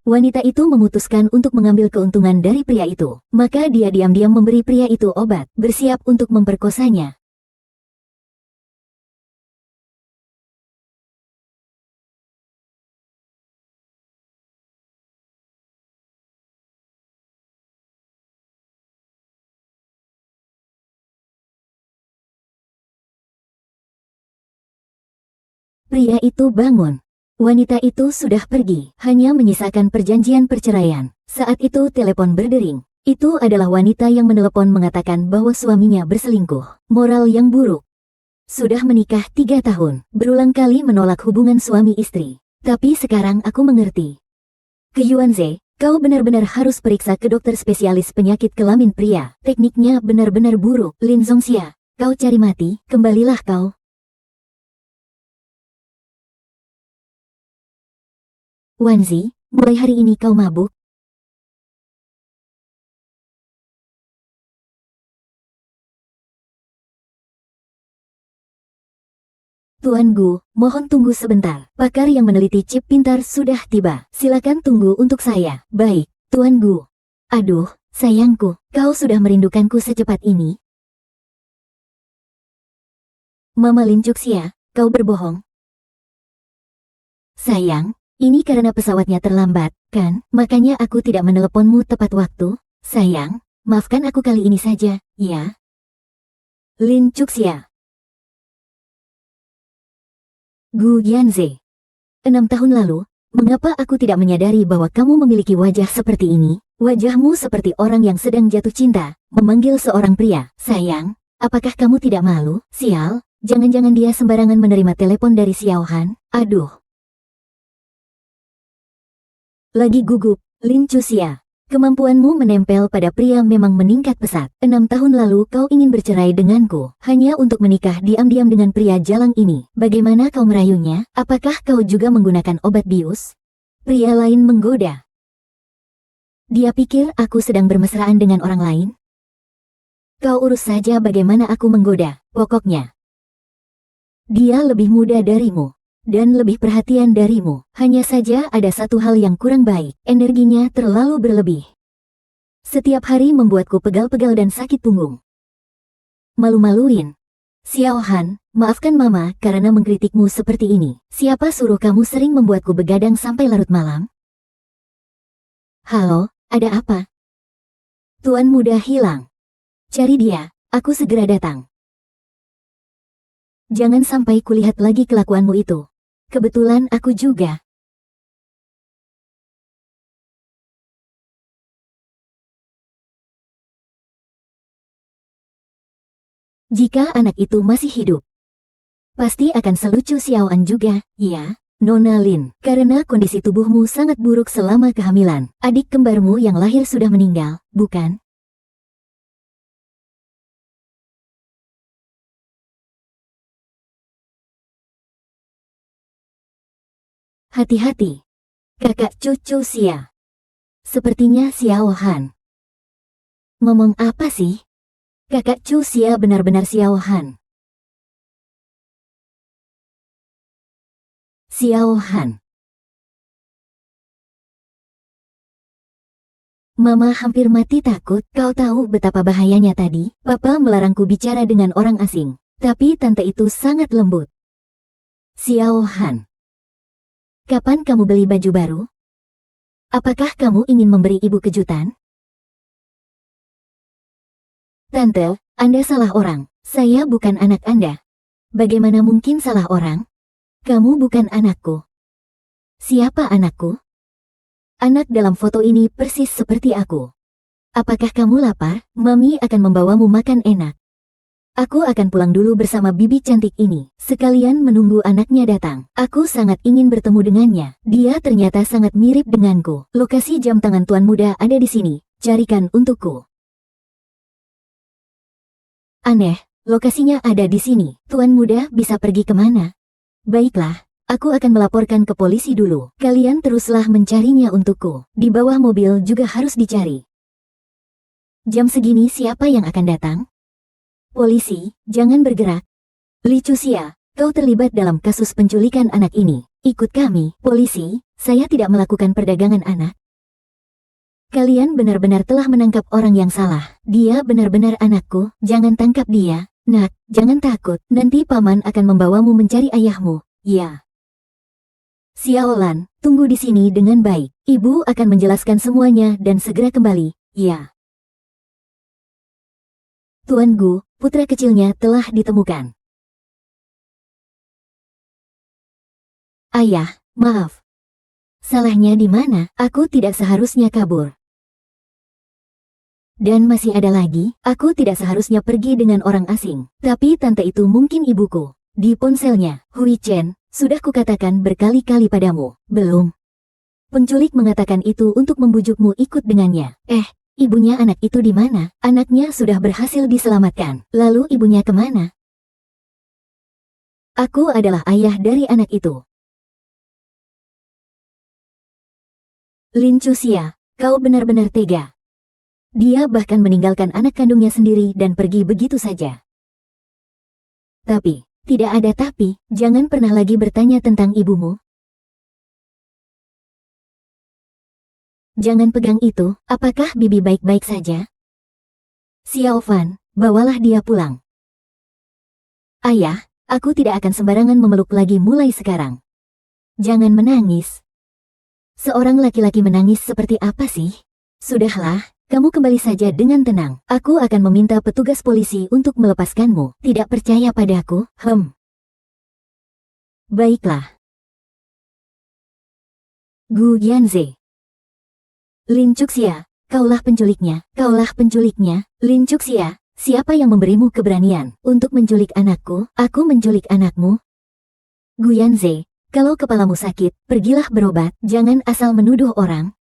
Wanita itu memutuskan untuk mengambil keuntungan dari pria itu. Maka dia diam-diam memberi pria itu obat, bersiap untuk memperkosanya. Pria itu bangun. Wanita itu sudah pergi, hanya menyisakan perjanjian perceraian. Saat itu telepon berdering. Itu adalah wanita yang menelepon mengatakan bahwa suaminya berselingkuh. Moral yang buruk. Sudah menikah 3 tahun, berulang kali menolak hubungan suami istri. Tapi sekarang aku mengerti. Ke Yuanze, kau benar-benar harus periksa ke dokter spesialis penyakit kelamin pria. Tekniknya benar-benar buruk. Lin Zongxia, kau cari mati, kembalilah kau. Wanzi, mulai hari ini kau mabuk. Tuan Gu, mohon tunggu sebentar. Pakar yang meneliti chip pintar sudah tiba. Silakan tunggu untuk saya. Baik, Tuan Gu. Aduh, sayangku, kau sudah merindukanku secepat ini. Mama Lin Juxia, kau berbohong. Sayang, ini karena pesawatnya terlambat, kan? Makanya aku tidak meneleponmu tepat waktu. Sayang, maafkan aku kali ini saja, ya? Lin Juxia. Gu Yanze. 6 tahun lalu, mengapa aku tidak menyadari bahwa kamu memiliki wajah seperti ini? Wajahmu seperti orang yang sedang jatuh cinta, memanggil seorang pria. Sayang, apakah kamu tidak malu? Sial, jangan-jangan dia sembarangan menerima telepon dari Xiao Han. Aduh. Lagi gugup, Lin Juxia. Kemampuanmu menempel pada pria memang meningkat pesat. 6 tahun lalu kau ingin bercerai denganku, hanya untuk menikah diam-diam dengan pria jalang ini. Bagaimana kau merayunya? Apakah kau juga menggunakan obat bius? Pria lain menggoda. Dia pikir aku sedang bermesraan dengan orang lain? Kau urus saja bagaimana aku menggoda, pokoknya. Dia lebih muda darimu. Dan lebih perhatian darimu. Hanya saja ada satu hal yang kurang baik. Energinya terlalu berlebih. Setiap hari membuatku pegal-pegal dan sakit punggung. Malu-maluin. Xiao Han, maafkan Mama karena mengkritikmu seperti ini. Siapa suruh kamu sering membuatku begadang sampai larut malam? Halo, ada apa? Tuan muda hilang. Cari dia, aku segera datang. Jangan sampai kulihat lagi kelakuanmu itu. Kebetulan aku juga. Jika anak itu masih hidup, pasti akan selucu Xiaoan juga, ya, Nona Lin. Karena kondisi tubuhmu sangat buruk selama kehamilan. Adik kembarmu yang lahir sudah meninggal, bukan? Hati-hati. Kakak cucu Xia. Sepertinya Xiao Han. Ngomong apa sih? Kakak Chu Xia benar-benar Xiao Han. Xiao Han. Mama hampir mati takut. Kau tahu betapa bahayanya tadi? Papa melarangku bicara dengan orang asing. Tapi tante itu sangat lembut. Xiao Han. Kapan kamu beli baju baru? Apakah kamu ingin memberi ibu kejutan? Tante, Anda salah orang. Saya bukan anak Anda. Bagaimana mungkin salah orang? Kamu bukan anakku. Siapa anakku? Anak dalam foto ini persis seperti aku. Apakah kamu lapar? Mami akan membawamu makan enak. Aku akan pulang dulu bersama bibi cantik ini, sekalian menunggu anaknya datang. Aku sangat ingin bertemu dengannya. Dia ternyata sangat mirip denganku. Lokasi jam tangan tuan muda ada di sini. Carikan untukku. Aneh, lokasinya ada di sini. Tuan muda bisa pergi kemana? Baiklah, aku akan melaporkan ke polisi dulu. Kalian teruslah mencarinya untukku. Di bawah mobil juga harus dicari. Jam segini siapa yang akan datang? Polisi, jangan bergerak. Li Chuxia, Kau terlibat dalam kasus penculikan anak ini. Ikut kami, polisi, saya tidak melakukan perdagangan anak. Kalian benar-benar telah menangkap orang yang salah. Dia benar-benar anakku, jangan tangkap dia. Nak, jangan takut, nanti paman akan membawamu mencari ayahmu. Ya. Xiaolan, tunggu di sini dengan baik. Ibu akan menjelaskan semuanya dan segera kembali. Ya. Tuan Gu, putra kecilnya telah ditemukan. Ayah, maaf. Salahnya di mana? Aku tidak seharusnya kabur. Dan masih ada lagi, aku tidak seharusnya pergi dengan orang asing. Tapi tante itu mungkin ibuku. Di ponselnya, Hui Chen, sudah kukatakan berkali-kali padamu. Belum. Penculik mengatakan itu untuk membujukmu ikut dengannya. Ibunya anak itu di mana? Anaknya sudah berhasil diselamatkan. Lalu ibunya kemana? Aku adalah ayah dari anak itu. Lin Chuxia, kau benar-benar tega. Dia bahkan meninggalkan anak kandungnya sendiri dan pergi begitu saja. Tapi, tidak ada tapi, jangan pernah lagi bertanya tentang ibumu. Jangan pegang itu, apakah bibi baik-baik saja? Xiao Fan, bawalah dia pulang. Ayah, aku tidak akan sembarangan memeluk lagi mulai sekarang. Jangan menangis. Seorang laki-laki menangis seperti apa sih? Sudahlah. Kamu kembali saja dengan tenang. Aku akan meminta petugas polisi untuk melepaskanmu. Tidak percaya padaku? Baiklah. Gu Yanze. Lin Chuxia, kaulah penculiknya. Kaulah penculiknya. Lin Chuxia, siapa yang memberimu keberanian untuk menculik anakku? Aku menculik anakmu? Gu Yanze, kalau kepalamu sakit, pergilah berobat. Jangan asal menuduh orang.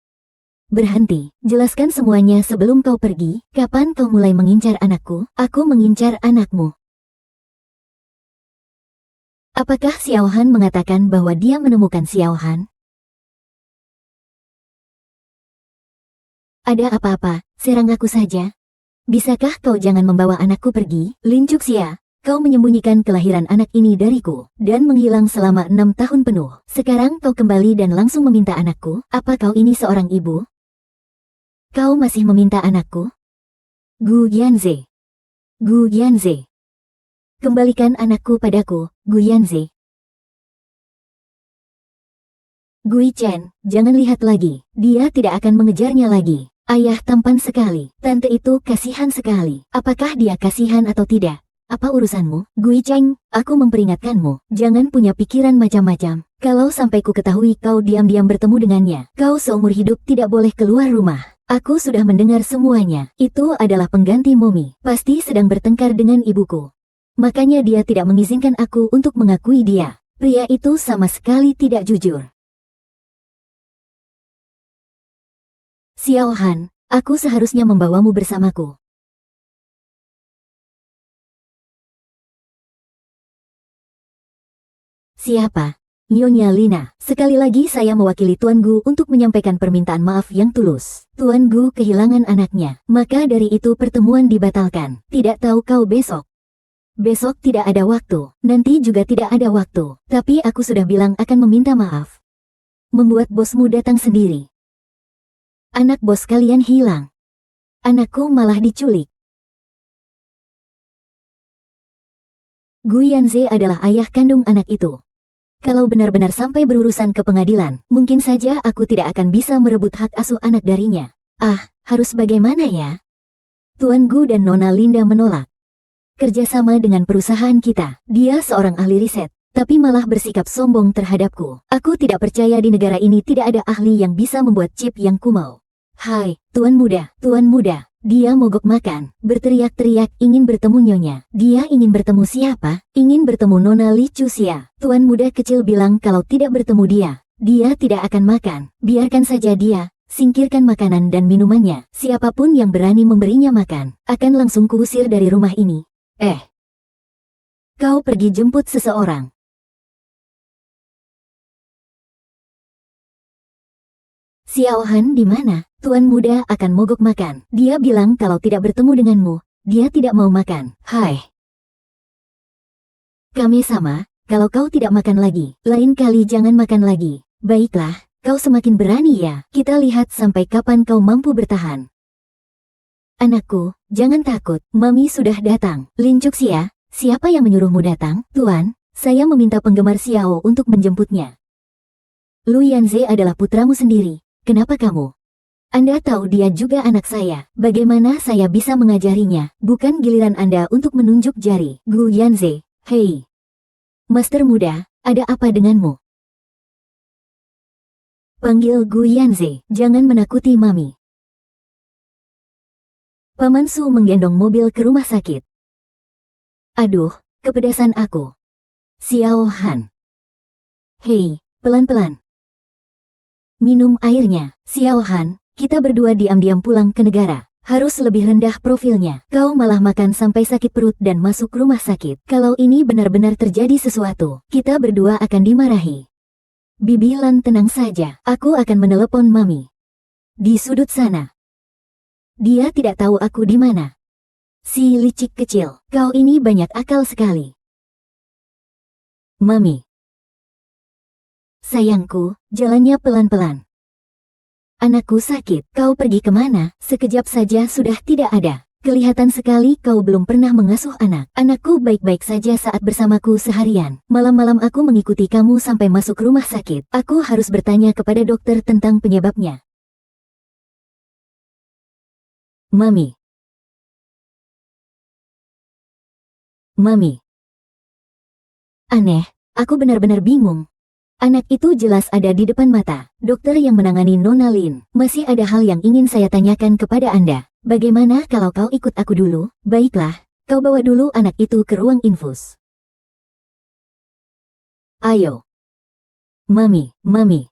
Berhenti, jelaskan semuanya sebelum kau pergi. Kapan kau mulai mengincar anakku? Aku mengincar anakmu. Apakah Xiao Han mengatakan bahwa dia menemukan Xiao Han? Ada apa-apa, serang aku saja. Bisakah kau jangan membawa anakku pergi? Lin Chuxia, kau menyembunyikan kelahiran anak ini dariku, dan menghilang selama 6 tahun penuh. Sekarang kau kembali dan langsung meminta anakku? Apa kau ini seorang ibu? Kau masih meminta anakku? Gu Yanze. Gu Yanze. Kembalikan anakku padaku, Gu Yanze. Gui Chen, jangan lihat lagi. Dia tidak akan mengejarnya lagi. Ayah tampan sekali. Tante itu kasihan sekali. Apakah dia kasihan atau tidak? Apa urusanmu? Gui Chen, aku memperingatkanmu. Jangan punya pikiran macam-macam. Kalau sampai ku ketahui kau diam-diam bertemu dengannya, kau seumur hidup tidak boleh keluar rumah. Aku sudah mendengar semuanya. Itu adalah pengganti Momi. Pasti sedang bertengkar dengan ibuku. Makanya dia tidak mengizinkan aku untuk mengakui dia. Pria itu sama sekali tidak jujur. Xiao Han, aku seharusnya membawamu bersamaku. Siapa? Nyonya Lina, sekali lagi saya mewakili Tuan Gu untuk menyampaikan permintaan maaf yang tulus. Tuan Gu kehilangan anaknya, maka dari itu pertemuan dibatalkan. Tidak tahu kau besok. Besok tidak ada waktu, nanti juga tidak ada waktu. Tapi aku sudah bilang akan meminta maaf. Membuat bosmu datang sendiri. Anak bos kalian hilang. Anakku malah diculik. Gu Yanze adalah ayah kandung anak itu. Kalau benar-benar sampai berurusan ke pengadilan, mungkin saja aku tidak akan bisa merebut hak asuh anak darinya. Harus bagaimana ya? Tuan Gu dan Nona Linda menolak. Kerjasama dengan perusahaan kita. Dia seorang ahli riset, tapi malah bersikap sombong terhadapku. Aku tidak percaya di negara ini tidak ada ahli yang bisa membuat chip yang kumau. Hai, Tuan Muda, Tuan Muda. Dia mogok makan, berteriak-teriak ingin bertemu Nyonya. Dia ingin bertemu siapa? Ingin bertemu Nona Li Chuxia. Tuan muda kecil bilang kalau tidak bertemu dia tidak akan makan. Biarkan saja dia, singkirkan makanan dan minumannya. Siapapun yang berani memberinya makan, akan langsung kuusir dari rumah ini. Kau pergi jemput seseorang. Xiao Han di mana? Tuan muda akan mogok makan. Dia bilang kalau tidak bertemu denganmu, dia tidak mau makan. Hai. Kami sama, kalau kau tidak makan lagi, lain kali jangan makan lagi. Baiklah, kau semakin berani ya. Kita lihat sampai kapan kau mampu bertahan. Anakku, jangan takut, Mami sudah datang. Lin Chuxia, siapa yang menyuruhmu datang? Tuan, saya meminta penggemar Xiao untuk menjemputnya. Lu Yanze adalah putramu sendiri. Kenapa kamu? Anda tahu dia juga anak saya. Bagaimana saya bisa mengajarinya? Bukan giliran Anda untuk menunjuk jari. Gu Yanze, hei. Master muda, ada apa denganmu? Panggil Gu Yanze, jangan menakuti Mami. Paman Su menggendong mobil ke rumah sakit. Aduh, kepedasan aku. Xiao Han. Hei, pelan-pelan. Minum airnya, Xiao Han. Kita berdua diam-diam pulang ke negara. Harus lebih rendah profilnya. Kau malah makan sampai sakit perut dan masuk rumah sakit. Kalau ini benar-benar terjadi sesuatu, kita berdua akan dimarahi. Bibi Lan, tenang saja. Aku akan menelepon Mami. Di sudut sana. Dia tidak tahu aku di mana. Si licik kecil, kau ini banyak akal sekali. Mami. Sayangku, jalannya pelan-pelan. Anakku sakit, kau pergi kemana? Sekejap saja sudah tidak ada. Kelihatan sekali kau belum pernah mengasuh anak. Anakku baik-baik saja saat bersamaku seharian. Malam-malam aku mengikuti kamu sampai masuk rumah sakit. Aku harus bertanya kepada dokter tentang penyebabnya. Mami. Mami. Aneh, aku benar-benar bingung. Anak itu jelas ada di depan mata. Dokter yang menangani Nona Lin. Masih ada hal yang ingin saya tanyakan kepada Anda. Bagaimana kalau kau ikut aku dulu? Baiklah, kau bawa dulu anak itu ke ruang infus. Ayo. Mami, Mami.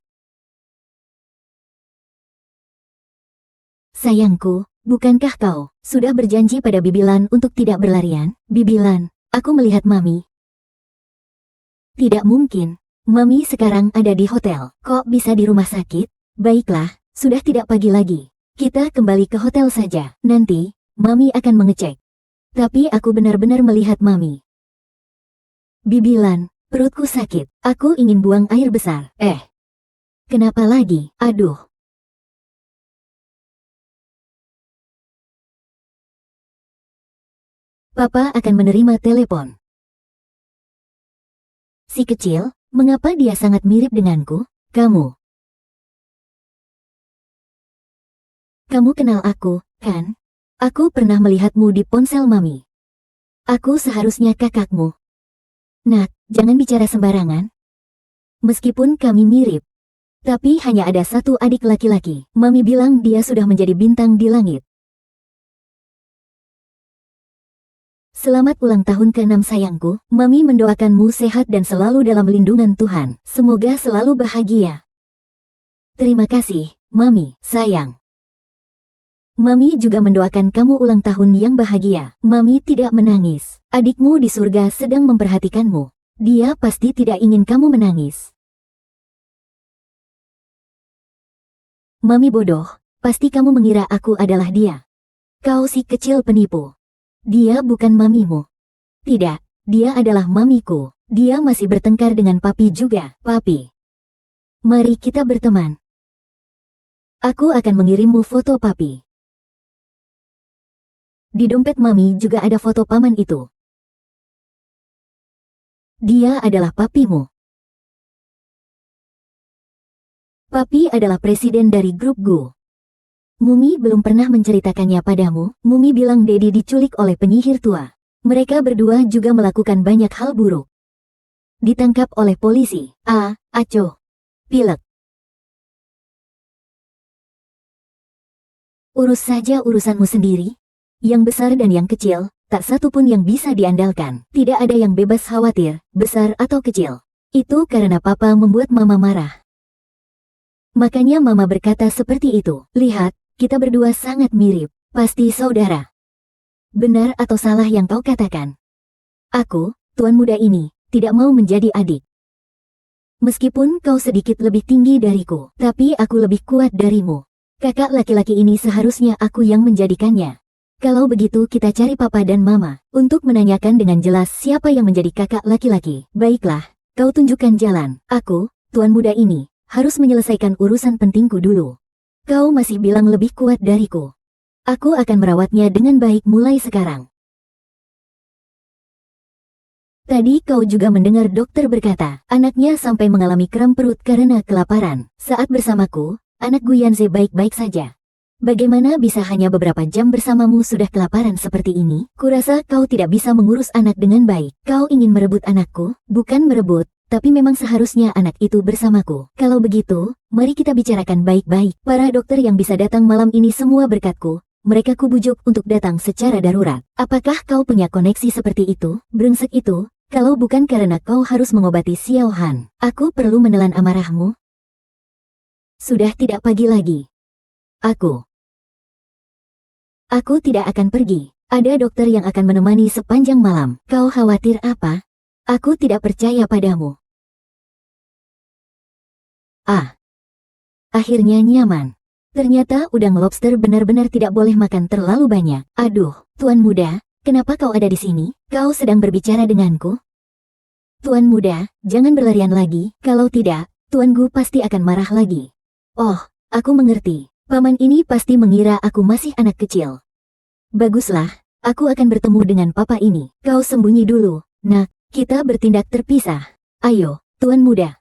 Sayangku, bukankah kau sudah berjanji pada Bibi Lan untuk tidak berlarian? Bibi Lan, aku melihat Mami. Tidak mungkin. Mami sekarang ada di hotel. Kok bisa di rumah sakit? Baiklah, sudah tidak pagi lagi. Kita kembali ke hotel saja. Nanti, Mami akan mengecek. Tapi aku benar-benar melihat Mami. Bibi Lan, perutku sakit. Aku ingin buang air besar. Kenapa lagi? Aduh. Papa akan menerima telepon. Si kecil, mengapa dia sangat mirip denganku? Kamu kenal aku, kan? Aku pernah melihatmu di ponsel Mami. Aku seharusnya kakakmu. Nak, jangan bicara sembarangan. Meskipun kami mirip, tapi hanya ada satu adik laki-laki. Mami bilang dia sudah menjadi bintang di langit. Selamat ulang tahun ke-6 sayangku. Mami mendoakanmu sehat dan selalu dalam lindungan Tuhan. Semoga selalu bahagia. Terima kasih, Mami, sayang. Mami juga mendoakan kamu ulang tahun yang bahagia. Mami tidak menangis. Adikmu di surga sedang memperhatikanmu. Dia pasti tidak ingin kamu menangis. Mami bodoh, pasti kamu mengira aku adalah dia. Kau si kecil penipu. Dia bukan mamimu. Tidak, dia adalah mamiku. Dia masih bertengkar dengan papi juga. Papi. Mari kita berteman. Aku akan mengirimmu foto papi. Di dompet Mami juga ada foto paman itu. Dia adalah papimu. Papi adalah presiden dari grup Gu. Mumi belum pernah menceritakannya padamu. Mumi bilang Dedi diculik oleh penyihir tua. Mereka berdua juga melakukan banyak hal buruk. Ditangkap oleh polisi. Aco. Pilek. Urus saja urusanmu sendiri. Yang besar dan yang kecil, tak satu pun yang bisa diandalkan. Tidak ada yang bebas khawatir, besar atau kecil. Itu karena papa membuat mama marah. Makanya mama berkata seperti itu. Lihat, kita berdua sangat mirip. Pasti saudara. Benar atau salah yang kau katakan? Aku, tuan muda ini, tidak mau menjadi adik. Meskipun kau sedikit lebih tinggi dariku, tapi aku lebih kuat darimu. Kakak laki-laki ini seharusnya aku yang menjadikannya. Kalau begitu kita cari papa dan mama, untuk menanyakan dengan jelas siapa yang menjadi kakak laki-laki. Baiklah, kau tunjukkan jalan. Aku, tuan muda ini, harus menyelesaikan urusan pentingku dulu. Kau masih bilang lebih kuat dariku. Aku akan merawatnya dengan baik mulai sekarang. Tadi kau juga mendengar dokter berkata, anaknya sampai mengalami kram perut karena kelaparan. Saat bersamaku, anak Guyanze baik-baik saja. Bagaimana bisa hanya beberapa jam bersamamu sudah kelaparan seperti ini? Kurasa kau tidak bisa mengurus anak dengan baik. Kau ingin merebut anakku? Bukan merebut, tapi memang seharusnya anak itu bersamaku. Kalau begitu, mari kita bicarakan baik-baik. Para dokter yang bisa datang malam ini semua berkatku. Mereka kubujuk untuk datang secara darurat. Apakah kau punya koneksi seperti itu? Brengsek itu, kalau bukan karena kau harus mengobati Xiao Han, aku perlu menelan amarahmu. Sudah tidak pagi lagi. Aku tidak akan pergi. Ada dokter yang akan menemani sepanjang malam. Kau khawatir apa? Aku tidak percaya padamu. Akhirnya nyaman. Ternyata udang lobster benar-benar tidak boleh makan terlalu banyak. Aduh, tuan muda, kenapa kau ada di sini? Kau sedang berbicara denganku? Tuan muda, jangan berlarian lagi. Kalau tidak, tuanku pasti akan marah lagi. Oh, aku mengerti. Paman ini pasti mengira aku masih anak kecil. Baguslah, aku akan bertemu dengan papa ini. Kau sembunyi dulu, nak, kita bertindak terpisah. Ayo, tuan muda.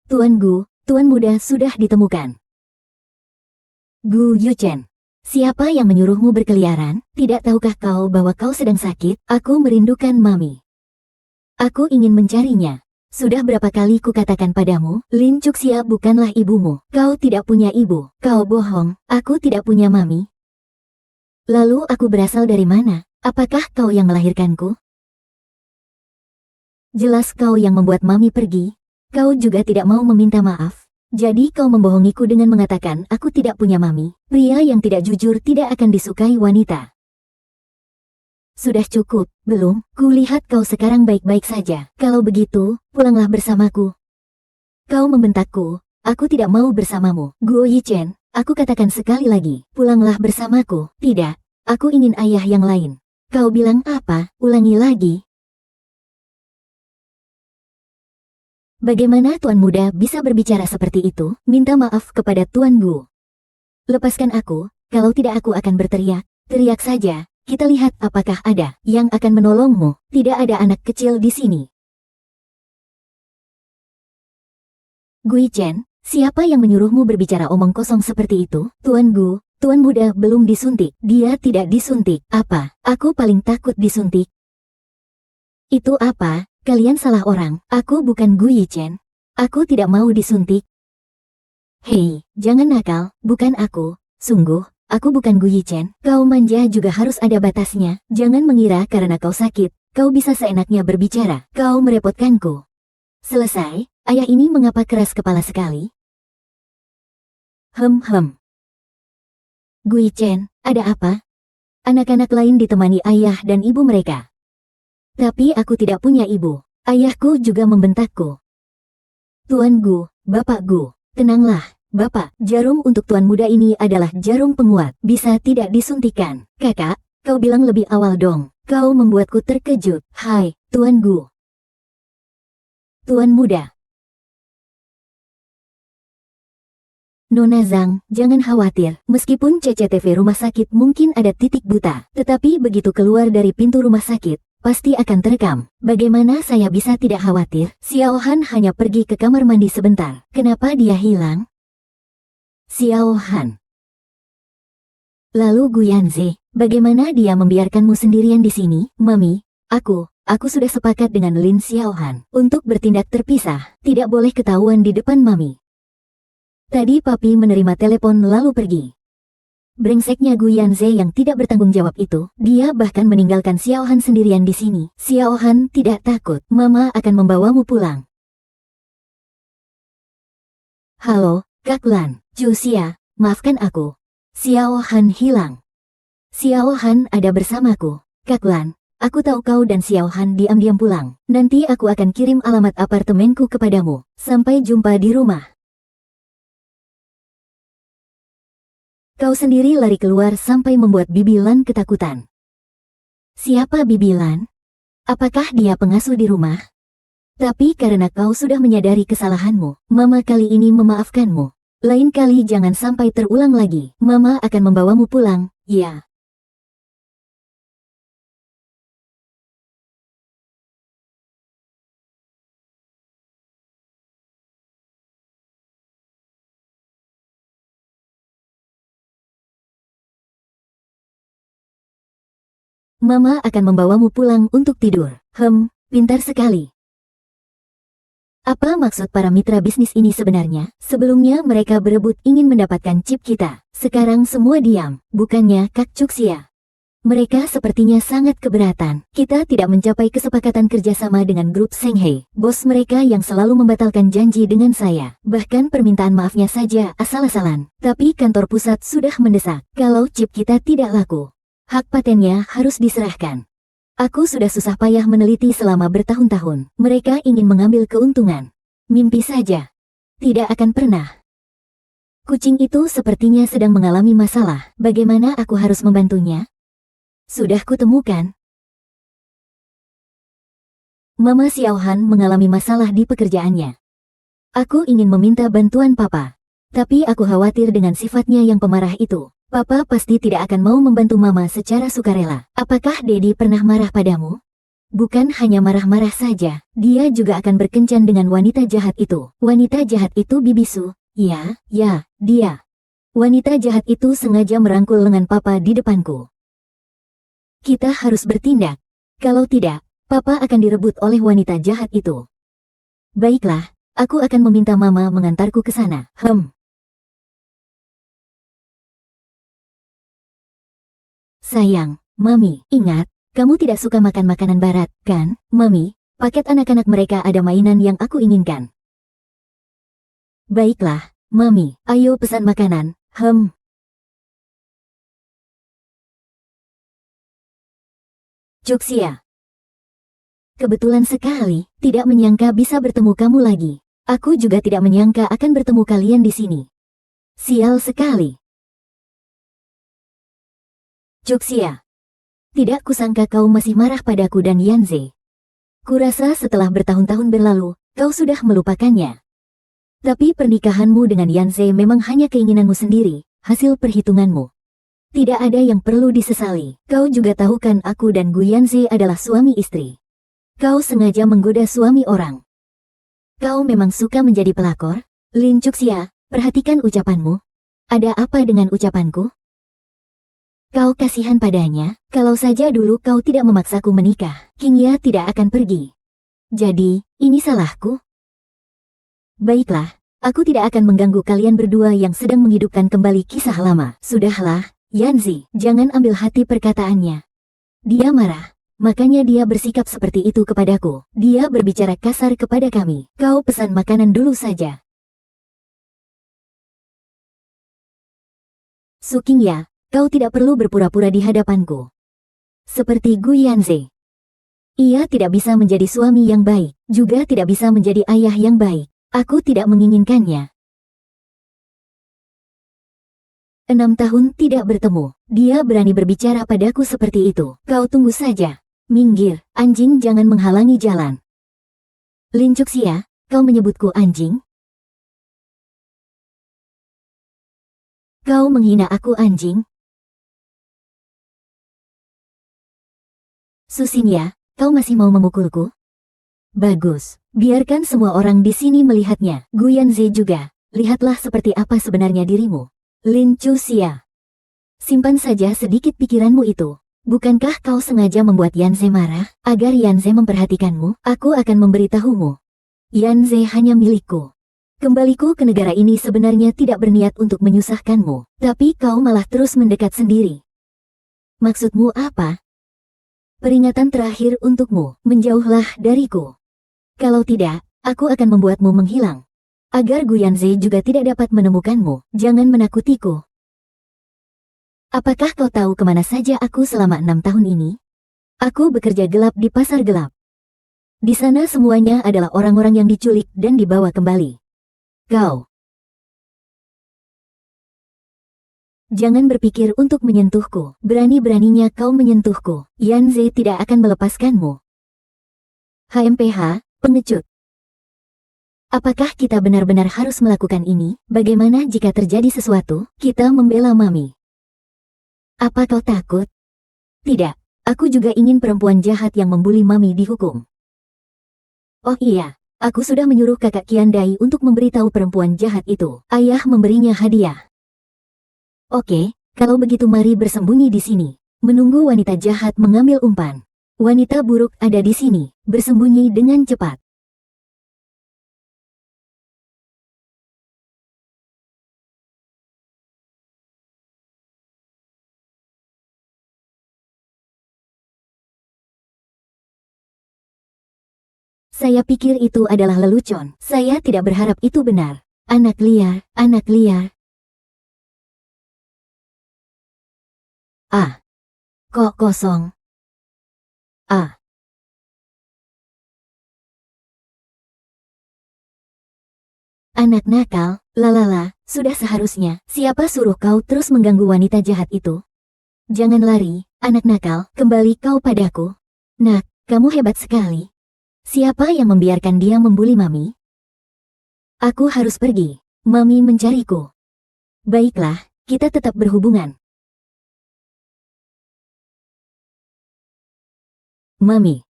Tuan muda sudah ditemukan. Gu Yuchen. Siapa yang menyuruhmu berkeliaran? Tidak tahukah kau bahwa kau sedang sakit? Aku merindukan mami. Aku ingin mencarinya. Sudah berapa kali kukatakan padamu, Lin Chuxia bukanlah ibumu. Kau tidak punya ibu. Kau bohong, aku tidak punya mami. Lalu aku berasal dari mana? Apakah kau yang melahirkanku? Jelas kau yang membuat mami pergi. Kau juga tidak mau meminta maaf. Jadi kau membohongiku dengan mengatakan aku tidak punya mami. Pria yang tidak jujur tidak akan disukai wanita. Sudah cukup, belum? Kulihat kau sekarang baik-baik saja. Kalau begitu, pulanglah bersamaku. Kau membentakku, aku tidak mau bersamamu. Guo Yichen, aku katakan sekali lagi, pulanglah bersamaku. Tidak, aku ingin ayah yang lain. Kau bilang apa? Ulangi lagi. Bagaimana tuan muda bisa berbicara seperti itu? Minta maaf kepada tuan Gu. Lepaskan aku, kalau tidak aku akan berteriak. Teriak saja. Kita lihat apakah ada yang akan menolongmu. Tidak ada anak kecil di sini. Gui Chen, siapa yang menyuruhmu berbicara omong kosong seperti itu? Tuan Gu, tuan muda belum disuntik. Dia tidak disuntik. Apa? Aku paling takut disuntik. Itu apa? Kalian salah orang. Aku bukan Gui Chen. Aku tidak mau disuntik. Hei, jangan nakal. Bukan aku. Sungguh. Aku bukan Gu Yichen. Kau manja juga harus ada batasnya. Jangan mengira karena kau sakit, kau bisa seenaknya berbicara. Kau merepotkanku. Selesai, ayah ini mengapa keras kepala sekali? Gu Yichen, ada apa? Anak-anak lain ditemani ayah dan ibu mereka. Tapi aku tidak punya ibu. Ayahku juga membentakku. Tuan Gu, Bapak Gu, tenanglah. Bapak, jarum untuk tuan muda ini adalah jarum penguat. Bisa tidak disuntikan. Kakak, kau bilang lebih awal dong. Kau membuatku terkejut. Hai, Tuan Gu. Tuan muda. Nona Zhang, jangan khawatir. Meskipun CCTV rumah sakit mungkin ada titik buta, tetapi begitu keluar dari pintu rumah sakit, pasti akan terekam. Bagaimana saya bisa tidak khawatir? Xiao Han hanya pergi ke kamar mandi sebentar. Kenapa dia hilang? Xiao Han. Lalu Guyanze, bagaimana dia membiarkanmu sendirian di sini? Mami, aku sudah sepakat dengan Lin Xiao Han untuk bertindak terpisah, tidak boleh ketahuan di depan Mami. Tadi papi menerima telepon lalu pergi. Brengseknya Guyanze yang tidak bertanggung jawab itu, dia bahkan meninggalkan Xiao Han sendirian di sini. Xiao Han tidak takut, Mama akan membawamu pulang. Halo, Kak Lan. Jusia, maafkan aku. Xiao Han hilang. Xiao Han ada bersamaku. Kak Lan, aku tahu kau dan Xiao Han diam-diam pulang. Nanti aku akan kirim alamat apartemenku kepadamu. Sampai jumpa di rumah. Kau sendiri lari keluar sampai membuat Bibi Lan ketakutan. Siapa Bibi Lan? Apakah dia pengasuh di rumah? Tapi karena kau sudah menyadari kesalahanmu, Mama kali ini memaafkanmu. Lain kali jangan sampai terulang lagi. Mama akan membawamu pulang, ya. Mama akan membawamu pulang untuk tidur. Pintar sekali. Apa maksud para mitra bisnis ini sebenarnya? Sebelumnya mereka berebut ingin mendapatkan chip kita. Sekarang semua diam, bukannya Kak Cuxia? Mereka sepertinya sangat keberatan. Kita tidak mencapai kesepakatan kerjasama dengan grup Shanghai. Bos mereka yang selalu membatalkan janji dengan saya. Bahkan permintaan maafnya saja asal-asalan. Tapi kantor pusat sudah mendesak. Kalau chip kita tidak laku, hak patennya harus diserahkan. Aku sudah susah payah meneliti selama bertahun-tahun. Mereka ingin mengambil keuntungan. Mimpi saja. Tidak akan pernah. Kucing itu sepertinya sedang mengalami masalah. Bagaimana aku harus membantunya? Sudah kutemukan. Mama Xiaohan mengalami masalah di pekerjaannya. Aku ingin meminta bantuan Papa. Tapi aku khawatir dengan sifatnya yang pemarah itu. Papa pasti tidak akan mau membantu Mama secara sukarela. Apakah Daddy pernah marah padamu? Bukan hanya marah-marah saja, dia juga akan berkencan dengan wanita jahat itu. Wanita jahat itu Bibisu. Ya, dia. Wanita jahat itu sengaja merangkul lengan Papa di depanku. Kita harus bertindak. Kalau tidak, Papa akan direbut oleh wanita jahat itu. Baiklah, aku akan meminta Mama mengantarku ke sana. Sayang, Mami, ingat, kamu tidak suka makan makanan barat, kan? Mami, paket anak-anak mereka ada mainan yang aku inginkan. Baiklah, Mami, ayo pesan makanan. Cuxia. Kebetulan sekali, tidak menyangka bisa bertemu kamu lagi. Aku juga tidak menyangka akan bertemu kalian di sini. Sial sekali. Cuxia. Tidak kusangka kau masih marah padaku dan Yanze. Kurasa setelah bertahun-tahun berlalu, kau sudah melupakannya. Tapi pernikahanmu dengan Yanze memang hanya keinginanmu sendiri, hasil perhitunganmu. Tidak ada yang perlu disesali. Kau juga tahu kan aku dan Gu Yanze adalah suami istri. Kau sengaja menggoda suami orang. Kau memang suka menjadi pelakor? Lin Cuxia, perhatikan ucapanmu. Ada apa dengan ucapanku? Kau kasihan padanya, kalau saja dulu kau tidak memaksaku menikah, Qingya tidak akan pergi. Jadi, ini salahku? Baiklah, aku tidak akan mengganggu kalian berdua yang sedang menghidupkan kembali kisah lama. Sudahlah, Yanzi, jangan ambil hati perkataannya. Dia marah, makanya dia bersikap seperti itu kepadaku. Dia berbicara kasar kepada kami. Kau pesan makanan dulu saja. Su Qingya, kau tidak perlu berpura-pura di hadapanku. Seperti Gu Yanze. Ia tidak bisa menjadi suami yang baik, juga tidak bisa menjadi ayah yang baik. Aku tidak menginginkannya. 6 tahun tidak bertemu, dia berani berbicara padaku seperti itu. Kau tunggu saja. Minggir, anjing jangan menghalangi jalan. Lin Cuxia, kau menyebutku anjing? Kau menghina aku anjing? Susinya, kau masih mau memukulku? Bagus, biarkan semua orang di sini melihatnya. Gu Yanze juga, lihatlah seperti apa sebenarnya dirimu. Lin Cuxia. Simpan saja sedikit pikiranmu itu. Bukankah kau sengaja membuat Yanze marah, agar Yanze memperhatikanmu? Aku akan memberitahumu. Yanze hanya milikku. Kembaliku ke negara ini sebenarnya tidak berniat untuk menyusahkanmu, tapi kau malah terus mendekat sendiri. Maksudmu apa? Peringatan terakhir untukmu, menjauhlah dariku. Kalau tidak, aku akan membuatmu menghilang. Agar Gu Yanze juga tidak dapat menemukanmu, jangan menakutiku. Apakah kau tahu kemana saja aku selama 6 tahun ini? Aku bekerja gelap di pasar gelap. Di sana semuanya adalah orang-orang yang diculik dan dibawa kembali. Kau Jangan berpikir untuk menyentuhku. Berani-beraninya kau menyentuhku. Yanze tidak akan melepaskanmu. HMPH, pengecut. Apakah kita benar-benar harus melakukan ini? Bagaimana jika terjadi sesuatu? Kita membela Mami. Apa kau takut? Tidak. Aku juga ingin perempuan jahat yang membuli Mami dihukum. Oh iya, aku sudah menyuruh kakak Kiandai untuk memberitahu perempuan jahat itu. Ayah memberinya hadiah. Oke, kalau begitu mari bersembunyi di sini. Menunggu wanita jahat mengambil umpan. Wanita buruk ada di sini, bersembunyi dengan cepat. Saya pikir itu adalah lelucon. Saya tidak berharap itu benar. Anak liar, anak liar. Ah. Kok kosong? Ah. Anak nakal, lalala, sudah seharusnya. Siapa suruh kau terus mengganggu wanita jahat itu? Jangan lari, anak nakal, kembali kau padaku. Nak, kamu hebat sekali. Siapa yang membiarkan dia membuli Mami? Aku harus pergi. Mami mencariku. Baiklah, kita tetap berhubungan. Mami.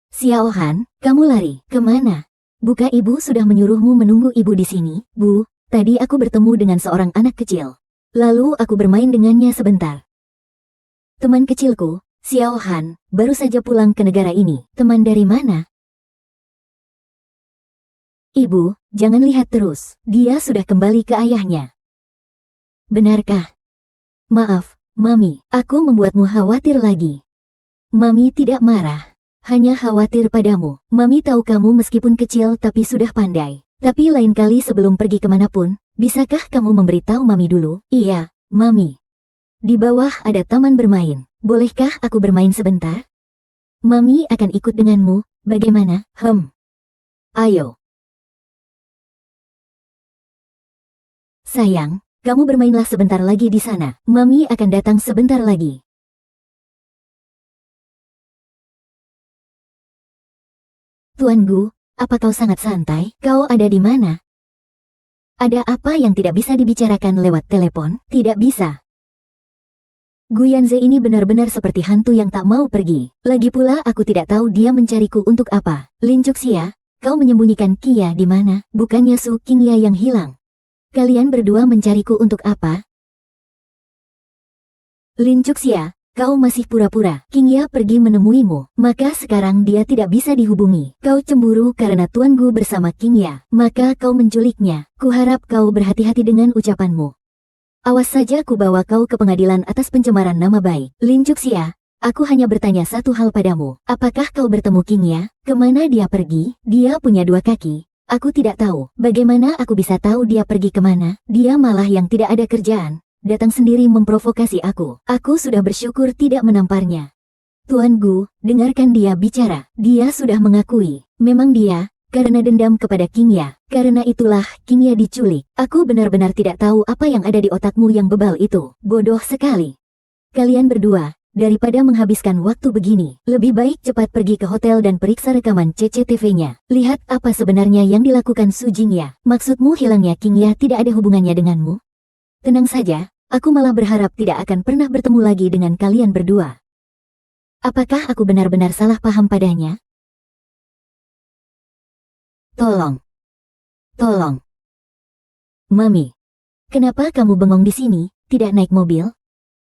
Xiaohan, kamu lari, kemana? Buka ibu sudah menyuruhmu menunggu ibu di sini, Bu. Tadi aku bertemu dengan seorang anak kecil. Lalu aku bermain dengannya sebentar. Teman kecilku, Xiaohan, baru saja pulang ke negara ini. Teman dari mana? Ibu, jangan lihat terus. Dia sudah kembali ke ayahnya. Benarkah? Maaf, Mami, aku membuatmu khawatir lagi. Mami tidak marah. Hanya khawatir padamu. Mami tahu kamu meskipun kecil tapi sudah pandai. Tapi lain kali sebelum pergi kemanapun, bisakah kamu memberitahu Mami dulu? Iya, Mami. Di bawah ada taman bermain. Bolehkah aku bermain sebentar? Mami akan ikut denganmu, bagaimana? Ayo. Sayang, kamu bermainlah sebentar lagi di sana. Mami akan datang sebentar lagi. Tuan Gu, apa kau sangat santai? Kau ada di mana? Ada apa yang tidak bisa dibicarakan lewat telepon? Tidak bisa. Gu Yanze ini benar-benar seperti hantu yang tak mau pergi. Lagi pula aku tidak tahu dia mencariku untuk apa. Lin Chuxia, kau menyembunyikan Kia di mana? Bukannya Su Qingya yang hilang. Kalian berdua mencariku untuk apa? Lin Chuxia, kau masih pura-pura. Qingya pergi menemuimu, maka sekarang dia tidak bisa dihubungi. Kau cemburu karena Tuan Gu bersama Qingya, maka kau menculiknya. Kuharap kau berhati-hati dengan ucapanmu. Awas saja ku bawa kau ke pengadilan atas pencemaran nama baik. Lin Chuxia, aku hanya bertanya satu hal padamu. Apakah kau bertemu Qingya? Kemana dia pergi? Dia punya dua kaki. Aku tidak tahu. Bagaimana aku bisa tahu dia pergi kemana? Dia malah yang tidak ada kerjaan. Datang sendiri memprovokasi aku. Aku sudah bersyukur tidak menamparnya. Tuan Gu, dengarkan dia bicara. Dia sudah mengakui. Memang dia, karena dendam kepada Qingya. Karena itulah Qingya diculik. Aku benar-benar tidak tahu apa yang ada di otakmu yang bebal itu. Bodoh sekali. Kalian berdua, daripada menghabiskan waktu begini, lebih baik cepat pergi ke hotel dan periksa rekaman CCTV-nya. Lihat apa sebenarnya yang dilakukan Su Jingya. Maksudmu hilangnya Qingya tidak ada hubungannya denganmu? Tenang saja, aku malah berharap tidak akan pernah bertemu lagi dengan kalian berdua. Apakah aku benar-benar salah paham padanya? Tolong. Tolong. Mami. Kenapa kamu bengong di sini, tidak naik mobil?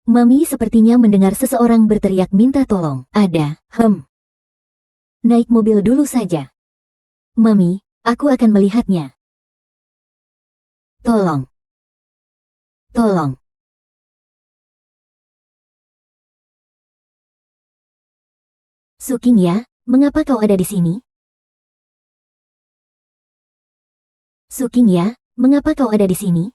Mami sepertinya mendengar seseorang berteriak minta tolong. Ada, Naik mobil dulu saja. Mami, aku akan melihatnya. Tolong. Tolong. Su Qingya, mengapa kau ada di sini? Su Qingya, mengapa kau ada di sini?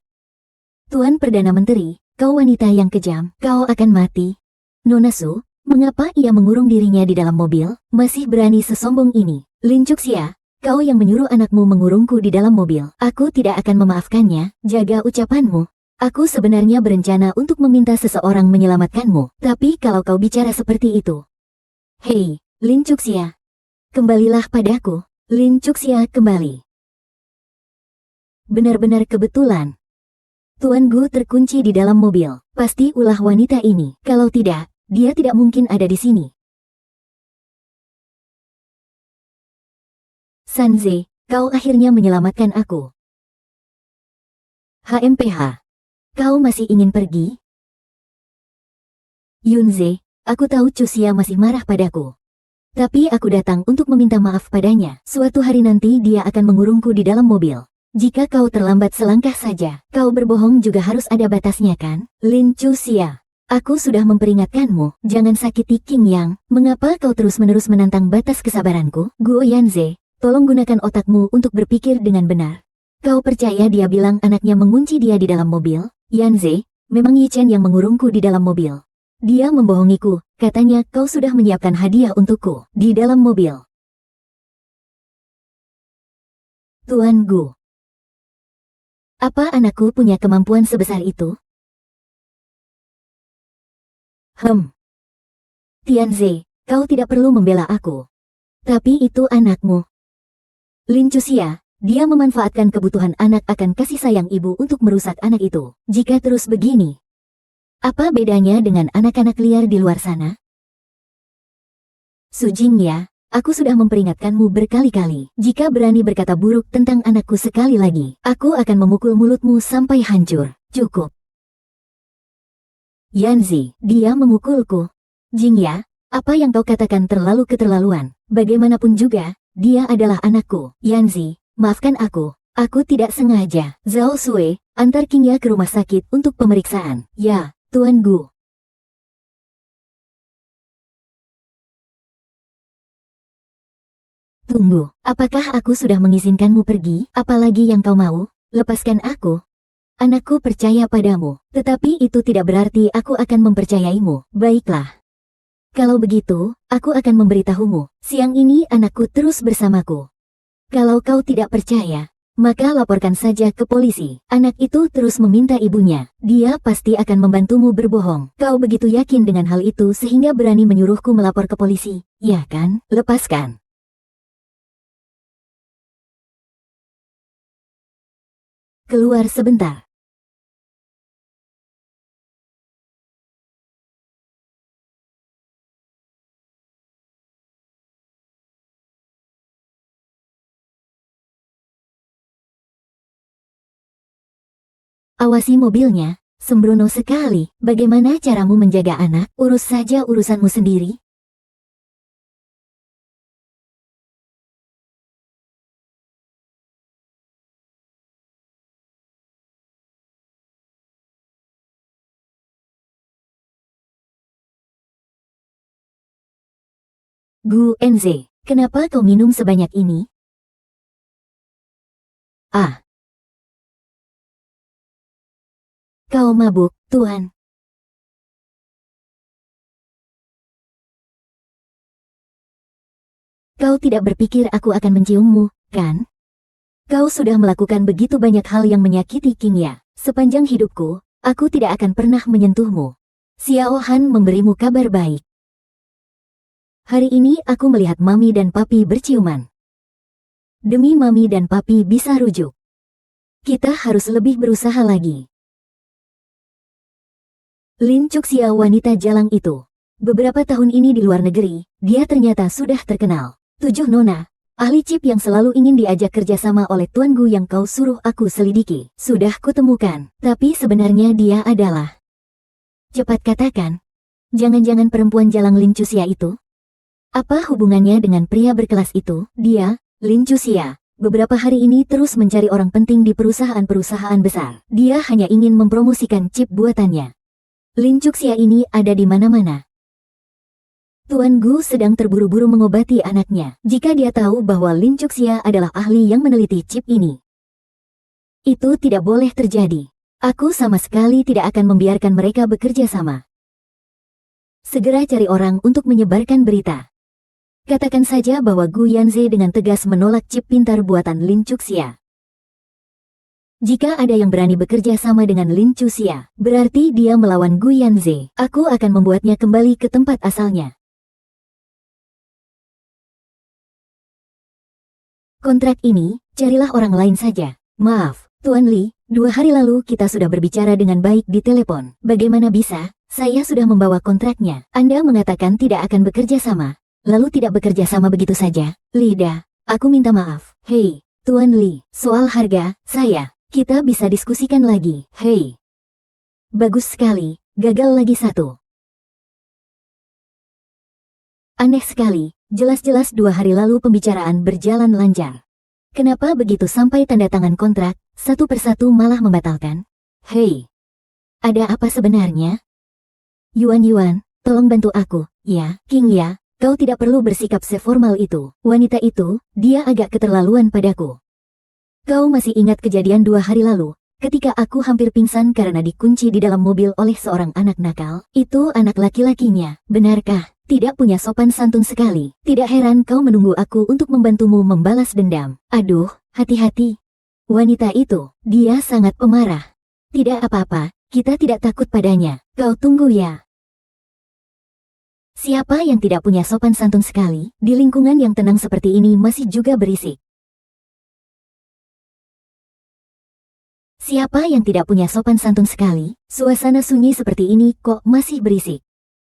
Tuan Perdana Menteri, kau wanita yang kejam, kau akan mati. Nona Su, mengapa ia mengurung dirinya di dalam mobil? Masih berani sesombong ini. Lin Chuxia, kau yang menyuruh anakmu mengurungku di dalam mobil. Aku tidak akan memaafkannya, jaga ucapanmu. Aku sebenarnya berencana untuk meminta seseorang menyelamatkanmu, tapi kalau kau bicara seperti itu. Hei, Lin Chuxia. Kembalilah padaku. Lin Chuxia kembali. Benar-benar kebetulan. Tuan Gu terkunci di dalam mobil. Pasti ulah wanita ini. Kalau tidak, dia tidak mungkin ada di sini. Sanze, kau akhirnya menyelamatkan aku. HMPH. Kau masih ingin pergi? Yunze, aku tahu Chuxia masih marah padaku. Tapi aku datang untuk meminta maaf padanya. Suatu hari nanti dia akan mengurungku di dalam mobil. Jika kau terlambat selangkah saja, kau berbohong juga harus ada batasnya kan? Lin Chuxia, aku sudah memperingatkanmu, jangan sakiti Qing Yang. Mengapa kau terus-menerus menantang batas kesabaranku? Guo Yanze, tolong gunakan otakmu untuk berpikir dengan benar. Kau percaya dia bilang anaknya mengunci dia di dalam mobil? Yanze, memang Yi Chen yang mengurungku di dalam mobil. Dia membohongiku, katanya kau sudah menyiapkan hadiah untukku di dalam mobil. Tuan Gu. Apa anakku punya kemampuan sebesar itu? Tianze, kau tidak perlu membela aku. Tapi itu anakmu. Lin Chuxia, dia memanfaatkan kebutuhan anak akan kasih sayang ibu untuk merusak anak itu. Jika terus begini, apa bedanya dengan anak-anak liar di luar sana? Su Jingya, aku sudah memperingatkanmu berkali-kali. Jika berani berkata buruk tentang anakku sekali lagi, aku akan memukul mulutmu sampai hancur. Cukup. Yanzi, dia memukulku. Jingya, apa yang kau katakan terlalu keterlaluan. Bagaimanapun juga, dia adalah anakku. Yanzi, maafkan aku. Aku tidak sengaja. Zhao Sui, antar Qingya ke rumah sakit untuk pemeriksaan. Ya, Tuan Gu. Tunggu, apakah aku sudah mengizinkanmu pergi? Apalagi yang kau mau? Lepaskan aku. Anakku percaya padamu, tetapi itu tidak berarti aku akan mempercayaimu. Baiklah. Kalau begitu, aku akan memberitahumu. Siang ini anakku terus bersamaku. Kalau kau tidak percaya, maka laporkan saja ke polisi. Anak itu terus meminta ibunya. Dia pasti akan membantumu berbohong. Kau begitu yakin dengan hal itu sehingga berani menyuruhku melapor ke polisi. Ya kan? Lepaskan. Keluar sebentar. Awasi mobilnya, sembrono sekali. Bagaimana caramu menjaga anak? Urus saja urusanmu sendiri. Gu Enze, kenapa kau minum sebanyak ini? Ah, kau mabuk, Tuan. Kau tidak berpikir aku akan menciummu, kan? Kau sudah melakukan begitu banyak hal yang menyakiti Qingya. Sepanjang hidupku, aku tidak akan pernah menyentuhmu. Xiao Han memberimu kabar baik. Hari ini aku melihat Mami dan Papi berciuman. Demi Mami dan Papi bisa rujuk, kita harus lebih berusaha lagi. Lin Chuxia wanita jalang itu. Beberapa tahun ini di luar negeri, dia ternyata sudah terkenal. 7 Nona, ahli chip yang selalu ingin diajak kerjasama oleh Tuan Gu yang kau suruh aku selidiki. Sudah kutemukan, tapi sebenarnya dia adalah... Cepat katakan, jangan-jangan perempuan jalang Lin Chuxia itu? Apa hubungannya dengan pria berkelas itu? Dia, Lin Chuxia, beberapa hari ini terus mencari orang penting di perusahaan-perusahaan besar. Dia hanya ingin mempromosikan chip buatannya. Lin Chuxia ini ada di mana-mana. Tuan Gu sedang terburu-buru mengobati anaknya. Jika dia tahu bahwa Lin Chuxia adalah ahli yang meneliti chip ini, itu tidak boleh terjadi. Aku sama sekali tidak akan membiarkan mereka bekerja sama. Segera cari orang untuk menyebarkan berita. Katakan saja bahwa Gu Yanze dengan tegas menolak chip pintar buatan Lin Chuxia. Jika ada yang berani bekerja sama dengan Lin Chuxia, berarti dia melawan Gu Yanze. Aku akan membuatnya kembali ke tempat asalnya. Kontrak ini, carilah orang lain saja. Maaf, Tuan Li, 2 hari lalu kita sudah berbicara dengan baik di telepon. Bagaimana bisa? Saya sudah membawa kontraknya. Anda mengatakan tidak akan bekerja sama. Lalu tidak bekerja sama begitu saja. Lida, aku minta maaf. Hei, Tuan Li, soal harga, kita bisa diskusikan lagi. Hei. Bagus sekali, gagal lagi satu. Aneh sekali, jelas-jelas 2 hari lalu pembicaraan berjalan lancar. Kenapa begitu sampai tanda tangan kontrak, satu persatu malah membatalkan? Hei. Ada apa sebenarnya? Yuan, tolong bantu aku, ya, King ya. Kau tidak perlu bersikap seformal itu. Wanita itu, dia agak keterlaluan padaku. Kau masih ingat kejadian 2 hari lalu, ketika aku hampir pingsan karena dikunci di dalam mobil oleh seorang anak nakal? Itu anak laki-lakinya, benarkah? Tidak punya sopan santun sekali. Tidak heran kau menunggu aku untuk membantumu membalas dendam. Aduh, hati-hati. Wanita itu, dia sangat pemarah. Tidak apa-apa, kita tidak takut padanya. Kau tunggu ya. Siapa yang tidak punya sopan santun sekali, di lingkungan yang tenang seperti ini masih juga berisik? Siapa yang tidak punya sopan santun sekali, suasana sunyi seperti ini kok masih berisik?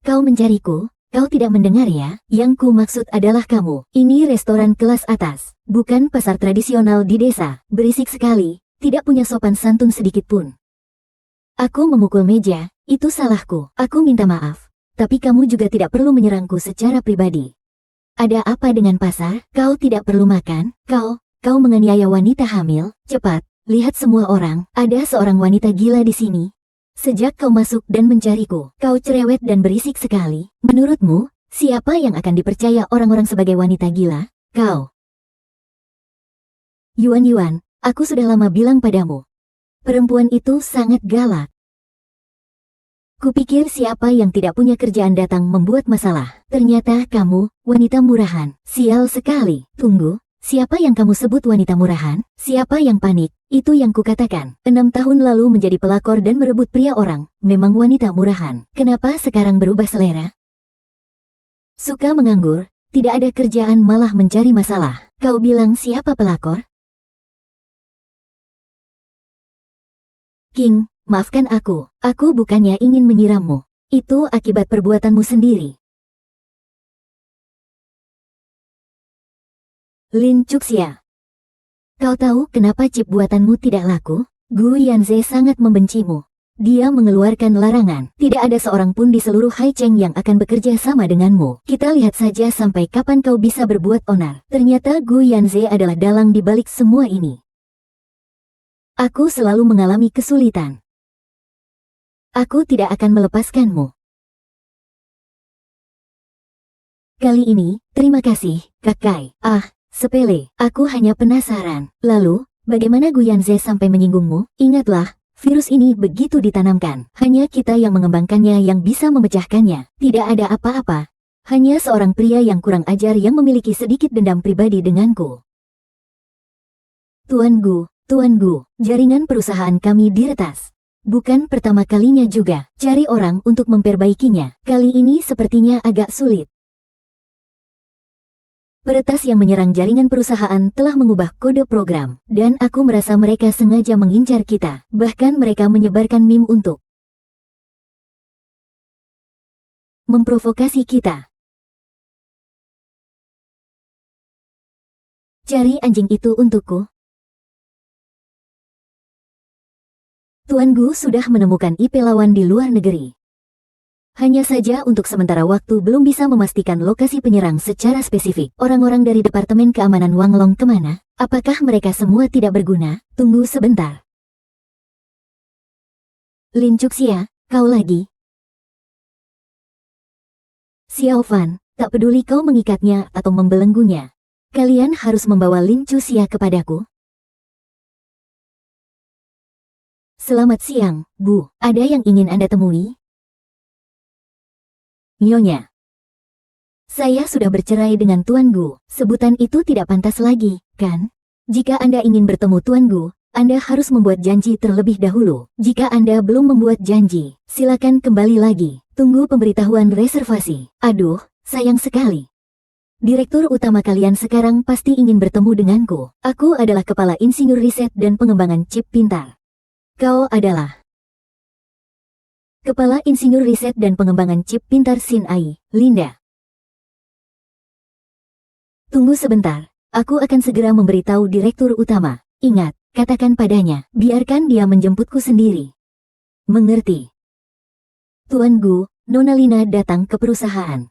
Kau mencariku, kau tidak mendengar ya? Yang ku maksud adalah kamu. Ini restoran kelas atas, bukan pasar tradisional di desa. Berisik sekali, tidak punya sopan santun sedikit pun. Aku memukul meja, itu salahku. Aku minta maaf. Tapi kamu juga tidak perlu menyerangku secara pribadi. Ada apa dengan pasar? Kau tidak perlu makan? Kau menganiaya wanita hamil? Cepat, lihat semua orang, ada seorang wanita gila di sini. Sejak kau masuk dan mencariku, kau cerewet dan berisik sekali. Menurutmu, siapa yang akan dipercaya orang-orang sebagai wanita gila? Kau. Yuan, aku sudah lama bilang padamu. Perempuan itu sangat galak. Kupikir siapa yang tidak punya kerjaan datang membuat masalah. Ternyata kamu, wanita murahan. Sial sekali. Tunggu, siapa yang kamu sebut wanita murahan? Siapa yang panik? Itu yang kukatakan. 6 tahun lalu menjadi pelakor dan merebut pria orang, memang wanita murahan. Kenapa sekarang berubah selera? Suka menganggur, tidak ada kerjaan malah mencari masalah. Kau bilang siapa pelakor? King, maafkan aku bukannya ingin menyirammu. Itu akibat perbuatanmu sendiri. Lin Chuxia. Kau tahu kenapa chip buatanmu tidak laku? Gu Yanze sangat membencimu. Dia mengeluarkan larangan. Tidak ada seorang pun di seluruh Haicheng yang akan bekerja sama denganmu. Kita lihat saja sampai kapan kau bisa berbuat onar. Ternyata Gu Yanze adalah dalang di balik semua ini. Aku selalu mengalami kesulitan. Aku tidak akan melepaskanmu. Kali ini, terima kasih, Kakai. Sepele, aku hanya penasaran. Lalu, bagaimana Gu Yanze sampai menyinggungmu? Ingatlah, virus ini begitu ditanamkan. Hanya kita yang mengembangkannya yang bisa memecahkannya. Tidak ada apa-apa. Hanya seorang pria yang kurang ajar yang memiliki sedikit dendam pribadi denganku. Tuan Gu, jaringan perusahaan kami diretas. Bukan pertama kalinya juga. Cari orang untuk memperbaikinya. Kali ini sepertinya agak sulit. Peretas yang menyerang jaringan perusahaan telah mengubah kode program, dan aku merasa mereka sengaja mengincar kita. Bahkan mereka menyebarkan meme untuk memprovokasi kita. Cari anjing itu untukku. Tuan Gu sudah menemukan IP lawan di luar negeri. Hanya saja untuk sementara waktu belum bisa memastikan lokasi penyerang secara spesifik. Orang-orang dari Departemen Keamanan Wanglong kemana? Apakah mereka semua tidak berguna? Tunggu sebentar. Lin Chuxia, kau lagi? Xiao Fan, tak peduli kau mengikatnya atau membelenggunya. Kalian harus membawa Lin Chuxia kepadaku. Selamat siang, Bu. Ada yang ingin Anda temui? Nyonya. Saya sudah bercerai dengan Tuan Gu. Sebutan itu tidak pantas lagi, kan? Jika Anda ingin bertemu Tuan Gu, Anda harus membuat janji terlebih dahulu. Jika Anda belum membuat janji, silakan kembali lagi. Tunggu pemberitahuan reservasi. Aduh, sayang sekali. Direktur utama kalian sekarang pasti ingin bertemu denganku. Aku adalah kepala insinyur riset dan pengembangan chip pintar. Kau adalah kepala insinyur riset dan pengembangan chip pintar Sin Ai, Linda. Tunggu sebentar. Aku akan segera memberitahu direktur utama. Ingat, katakan padanya, biarkan dia menjemputku sendiri. Mengerti? Tuan Gu, Nona Lina datang ke perusahaan.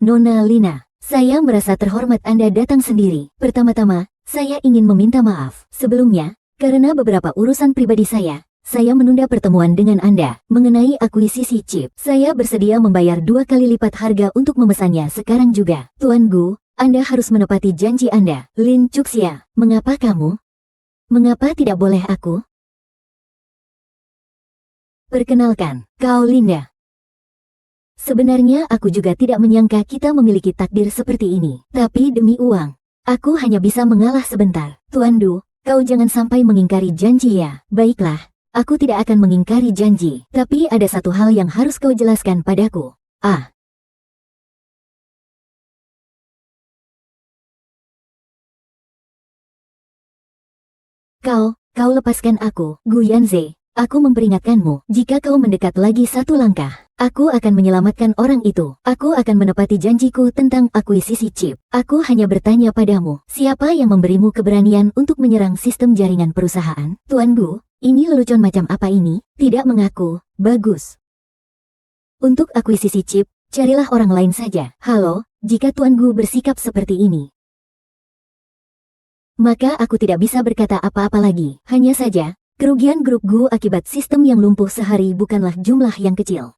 Nona Lina, saya merasa terhormat Anda datang sendiri. Pertama-tama, saya ingin meminta maaf. Sebelumnya, karena beberapa urusan pribadi saya menunda pertemuan dengan Anda mengenai akuisisi chip. Saya bersedia membayar 2 kali lipat harga untuk memesannya sekarang juga. Tuan Gu, Anda harus menepati janji Anda. Lin Chuxia, mengapa kamu? Mengapa tidak boleh aku? Perkenalkan, kau Linda. Sebenarnya aku juga tidak menyangka kita memiliki takdir seperti ini. Tapi demi uang, aku hanya bisa mengalah sebentar. Tuan Du, kau jangan sampai mengingkari janji ya. Baiklah. Aku tidak akan mengingkari janji, tapi ada satu hal yang harus kau jelaskan padaku. Kau lepaskan aku, Gu Yanze. Aku memperingatkanmu, jika kau mendekat lagi satu langkah, aku akan menyelamatkan orang itu. Aku akan menepati janjiku tentang akuisisi chip. Aku hanya bertanya padamu, siapa yang memberimu keberanian untuk menyerang sistem jaringan perusahaan? Tuan Gu, ini lelucon macam apa ini? Tidak mengaku, bagus. Untuk akuisisi chip, carilah orang lain saja. Halo, jika Tuan Gu bersikap seperti ini, maka aku tidak bisa berkata apa-apa lagi. Hanya saja, kerugian grup Gu akibat sistem yang lumpuh sehari bukanlah jumlah yang kecil.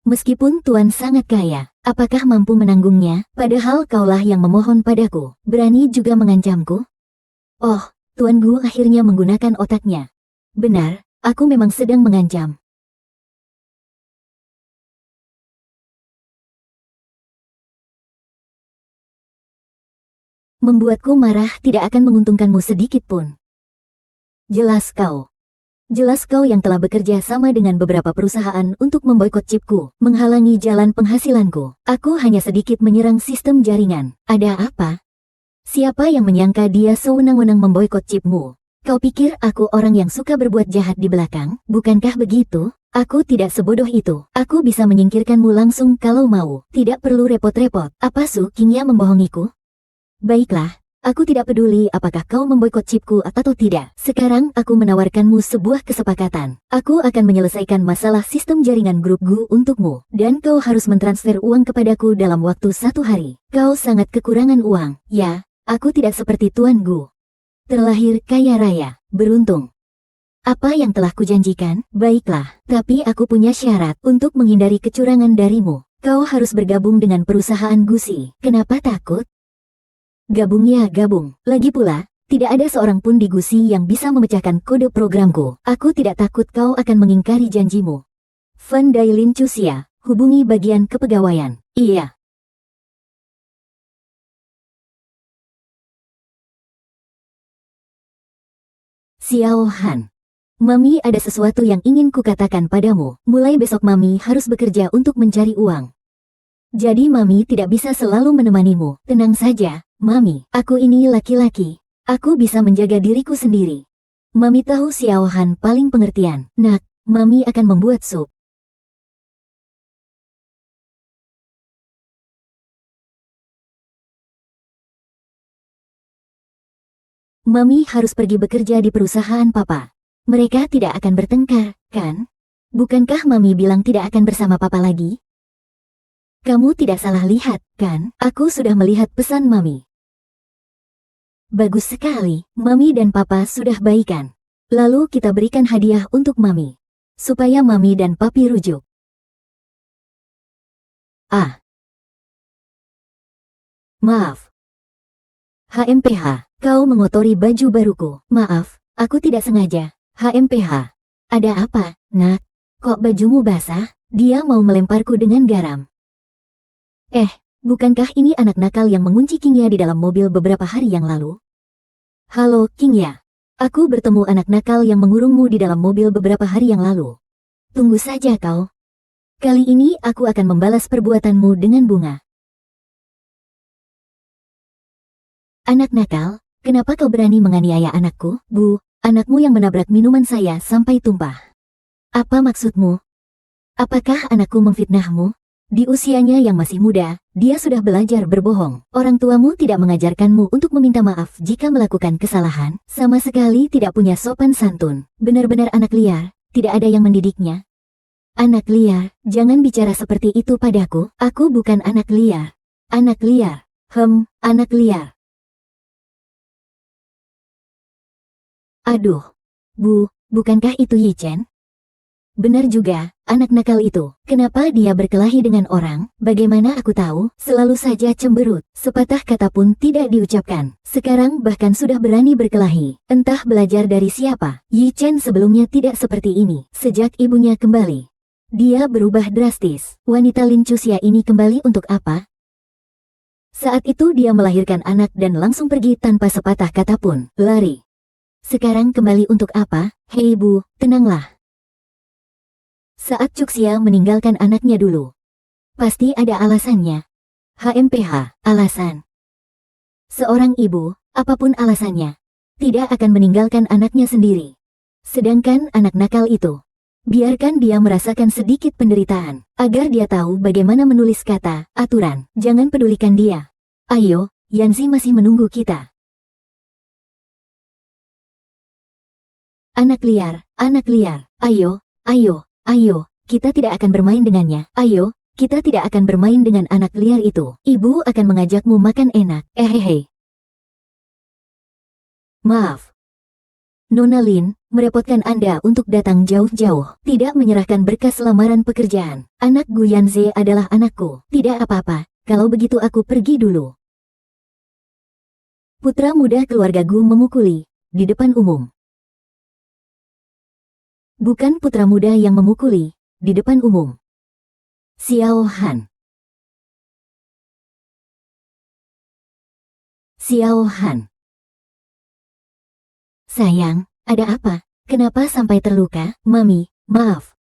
Meskipun Tuan sangat kaya, apakah mampu menanggungnya? Padahal kaulah yang memohon padaku, berani juga mengancamku? Oh, Tuan Gu akhirnya menggunakan otaknya. Benar, aku memang sedang mengancam. Membuatku marah tidak akan menguntungkanmu sedikit pun. Jelas kau yang telah bekerja sama dengan beberapa perusahaan untuk memboikot chipku, menghalangi jalan penghasilanku. Aku hanya sedikit menyerang sistem jaringan. Ada apa? Siapa yang menyangka dia sewenang-wenang memboikot chipmu? Kau pikir aku orang yang suka berbuat jahat di belakang? Bukankah begitu? Aku tidak sebodoh itu. Aku bisa menyingkirkanmu langsung kalau mau. Tidak perlu repot-repot. Apa Su-Qingya membohongiku? Baiklah, aku tidak peduli apakah kau memboikot chipku atau tidak. Sekarang aku menawarkanmu sebuah kesepakatan. Aku akan menyelesaikan masalah sistem jaringan grup Gu untukmu. Dan kau harus mentransfer uang kepadaku dalam waktu 1 hari. Kau sangat kekurangan uang. Ya, aku tidak seperti Tuan Gu. Terlahir kaya raya, beruntung. Apa yang telah kujanjikan? Baiklah, tapi aku punya syarat untuk menghindari kecurangan darimu. Kau harus bergabung dengan perusahaan Gusi. Kenapa takut? Gabung ya gabung. Lagi pula, tidak ada seorang pun di Gusi yang bisa memecahkan kode programku. Aku tidak takut kau akan mengingkari janjimu. Fan Dailin Chuxia, hubungi bagian kepegawaian. Iya. Xiao Han. Mami, ada sesuatu yang ingin kukatakan padamu. Mulai besok Mami harus bekerja untuk mencari uang. Jadi Mami tidak bisa selalu menemanimu. Tenang saja, Mami. Aku ini laki-laki. Aku bisa menjaga diriku sendiri. Mami tahu Xiao Han paling pengertian. Nak, Mami akan membuat sup. Mami harus pergi bekerja di perusahaan Papa. Mereka tidak akan bertengkar, kan? Bukankah Mami bilang tidak akan bersama Papa lagi? Kamu tidak salah lihat, kan? Aku sudah melihat pesan Mami. Bagus sekali, Mami dan Papa sudah baikan. Lalu kita berikan hadiah untuk Mami. Supaya Mami dan Papi rujuk. Maaf. HMPH, kau mengotori baju baruku. Maaf, aku tidak sengaja. HMPH. Ada apa, nak? Kok bajumu basah? Dia mau melemparku dengan garam. Bukankah ini anak nakal yang mengunci Qingya di dalam mobil beberapa hari yang lalu? Halo, Qingya. Aku bertemu anak nakal yang mengurungmu di dalam mobil beberapa hari yang lalu. Tunggu saja kau. Kali ini aku akan membalas perbuatanmu dengan bunga. Anak nakal, kenapa kau berani menganiaya anakku? Bu, anakmu yang menabrak minuman saya sampai tumpah. Apa maksudmu? Apakah anakku memfitnahmu? Di usianya yang masih muda, dia sudah belajar berbohong. Orang tuamu tidak mengajarkanmu untuk meminta maaf jika melakukan kesalahan. Sama sekali tidak punya sopan santun. Benar-benar anak liar, tidak ada yang mendidiknya. Anak liar, jangan bicara seperti itu padaku. Aku bukan anak liar. Anak liar. Anak liar. Aduh. Bu, bukankah itu Yi Chen? Benar juga, anak nakal itu. Kenapa dia berkelahi dengan orang? Bagaimana aku tahu? Selalu saja cemberut. Sepatah kata pun tidak diucapkan. Sekarang bahkan sudah berani berkelahi. Entah belajar dari siapa. Yi Chen sebelumnya tidak seperti ini. Sejak ibunya kembali, dia berubah drastis. Wanita Lin Chuxia ini kembali untuk apa? Saat itu dia melahirkan anak dan langsung pergi tanpa sepatah kata pun. Lari. Sekarang kembali untuk apa? Hei bu, tenanglah. Saat Chuxia meninggalkan anaknya dulu, pasti ada alasannya. HMPH, alasan. Seorang ibu, apapun alasannya, tidak akan meninggalkan anaknya sendiri. Sedangkan anak nakal itu, biarkan dia merasakan sedikit penderitaan, agar dia tahu bagaimana menulis kata, aturan. Jangan pedulikan dia. Ayo, Yanzi masih menunggu kita. Anak liar, ayo, ayo. Ayo, kita tidak akan bermain dengannya. Ayo, kita tidak akan bermain dengan anak liar itu. Ibu akan mengajakmu makan enak. Hehehe. Maaf. Nona Lin, merepotkan Anda untuk datang jauh-jauh. Tidak menyerahkan berkas lamaran pekerjaan. Anak Gu Yanze adalah anakku. Tidak apa-apa, kalau begitu aku pergi dulu. Putra muda keluarga Gu memukuli, di depan umum. Bukan putra muda yang memukuli, di depan umum. Xiao Han. Xiao Han. Sayang, ada apa? Kenapa sampai terluka? Mami, maaf.